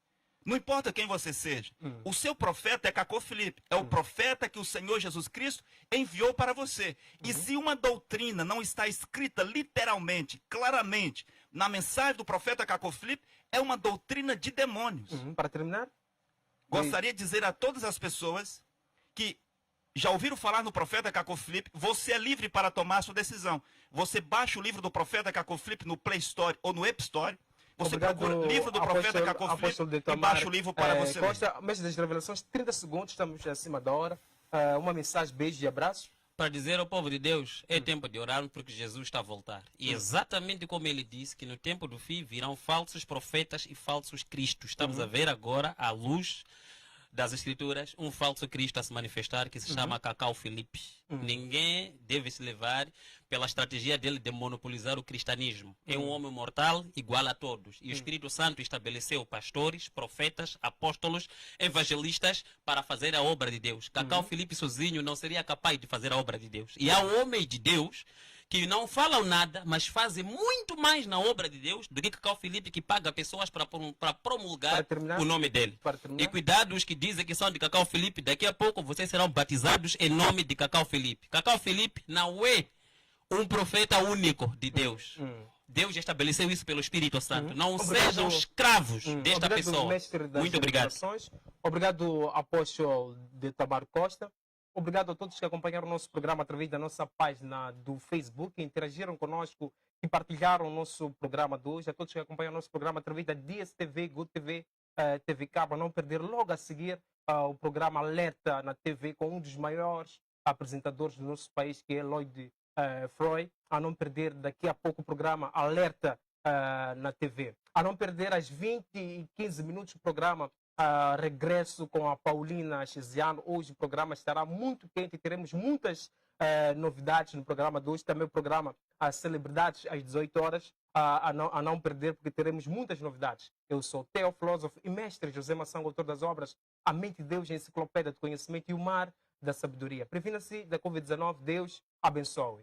Speaker 2: Não importa quem você seja. O seu profeta é Cacô Filipe. É o profeta que o Senhor Jesus Cristo enviou para você. E se uma doutrina não está escrita literalmente, claramente, na mensagem do profeta Cacô Filipe, é uma doutrina de demônios.
Speaker 1: Para terminar,
Speaker 2: Gostaria de dizer a todas as pessoas que já ouviram falar no profeta Cacô Filipe, você é livre para tomar a sua decisão. Você baixa o livro do profeta Cacô Filipe no Play Store ou no App Store. Você procura o livro do profeta Cacô Filipe e baixa o livro para você ler.
Speaker 1: Costa, Mestre das Revelações, 30 segundos, estamos acima da hora. Uma mensagem, beijo e abraço.
Speaker 3: Para dizer ao povo de Deus, é tempo de orarmos porque Jesus está a voltar. E exatamente como ele disse, que no tempo do fim virão falsos profetas e falsos cristos. Estamos a ver agora, à luz das Escrituras, um falso Cristo a se manifestar que se chama Cacau Filipe. Ninguém deve se levar pela estratégia dele de monopolizar o cristianismo. É um homem mortal igual a todos. E o Espírito Santo estabeleceu pastores, profetas, apóstolos, evangelistas para fazer a obra de Deus. Cacau Filipe sozinho não seria capaz de fazer a obra de Deus. E há homens de Deus que não falam nada, mas fazem muito mais na obra de Deus do que Cacau Filipe, que paga pessoas para promulgar o nome dele. E cuidado os que dizem que são de Cacau Filipe, daqui a pouco vocês serão batizados em nome de Cacau Filipe. Cacau Filipe não é um profeta único de Deus. Deus estabeleceu isso pelo Espírito Santo. Não sejam escravos desta pessoa. Muito obrigado.
Speaker 1: Obrigado, apóstolo de Tamar Costa. Obrigado a todos que acompanharam o nosso programa através da nossa página do Facebook, que interagiram conosco e partilharam o nosso programa de hoje. A todos que acompanham o nosso programa através da DSTV, Good TV, TV Cabo, não perder logo a seguir o programa Alerta na TV com um dos maiores apresentadores do nosso país, que é Lloyd Freud. A não perder daqui a pouco o programa Alerta na TV. A não perder às 20h15 o programa Regresso com a Paulina Chiziano. Hoje o programa estará muito quente e teremos muitas novidades no programa de hoje. Também o programa Celebridades às 18 horas. A não perder, porque teremos muitas novidades. Eu sou Theo Filósofo e mestre José Massango, autor das obras A Mente de Deus, a Enciclopédia de Conhecimento e o Mar da Sabedoria. Previna-se da Covid-19. Deus abençoe.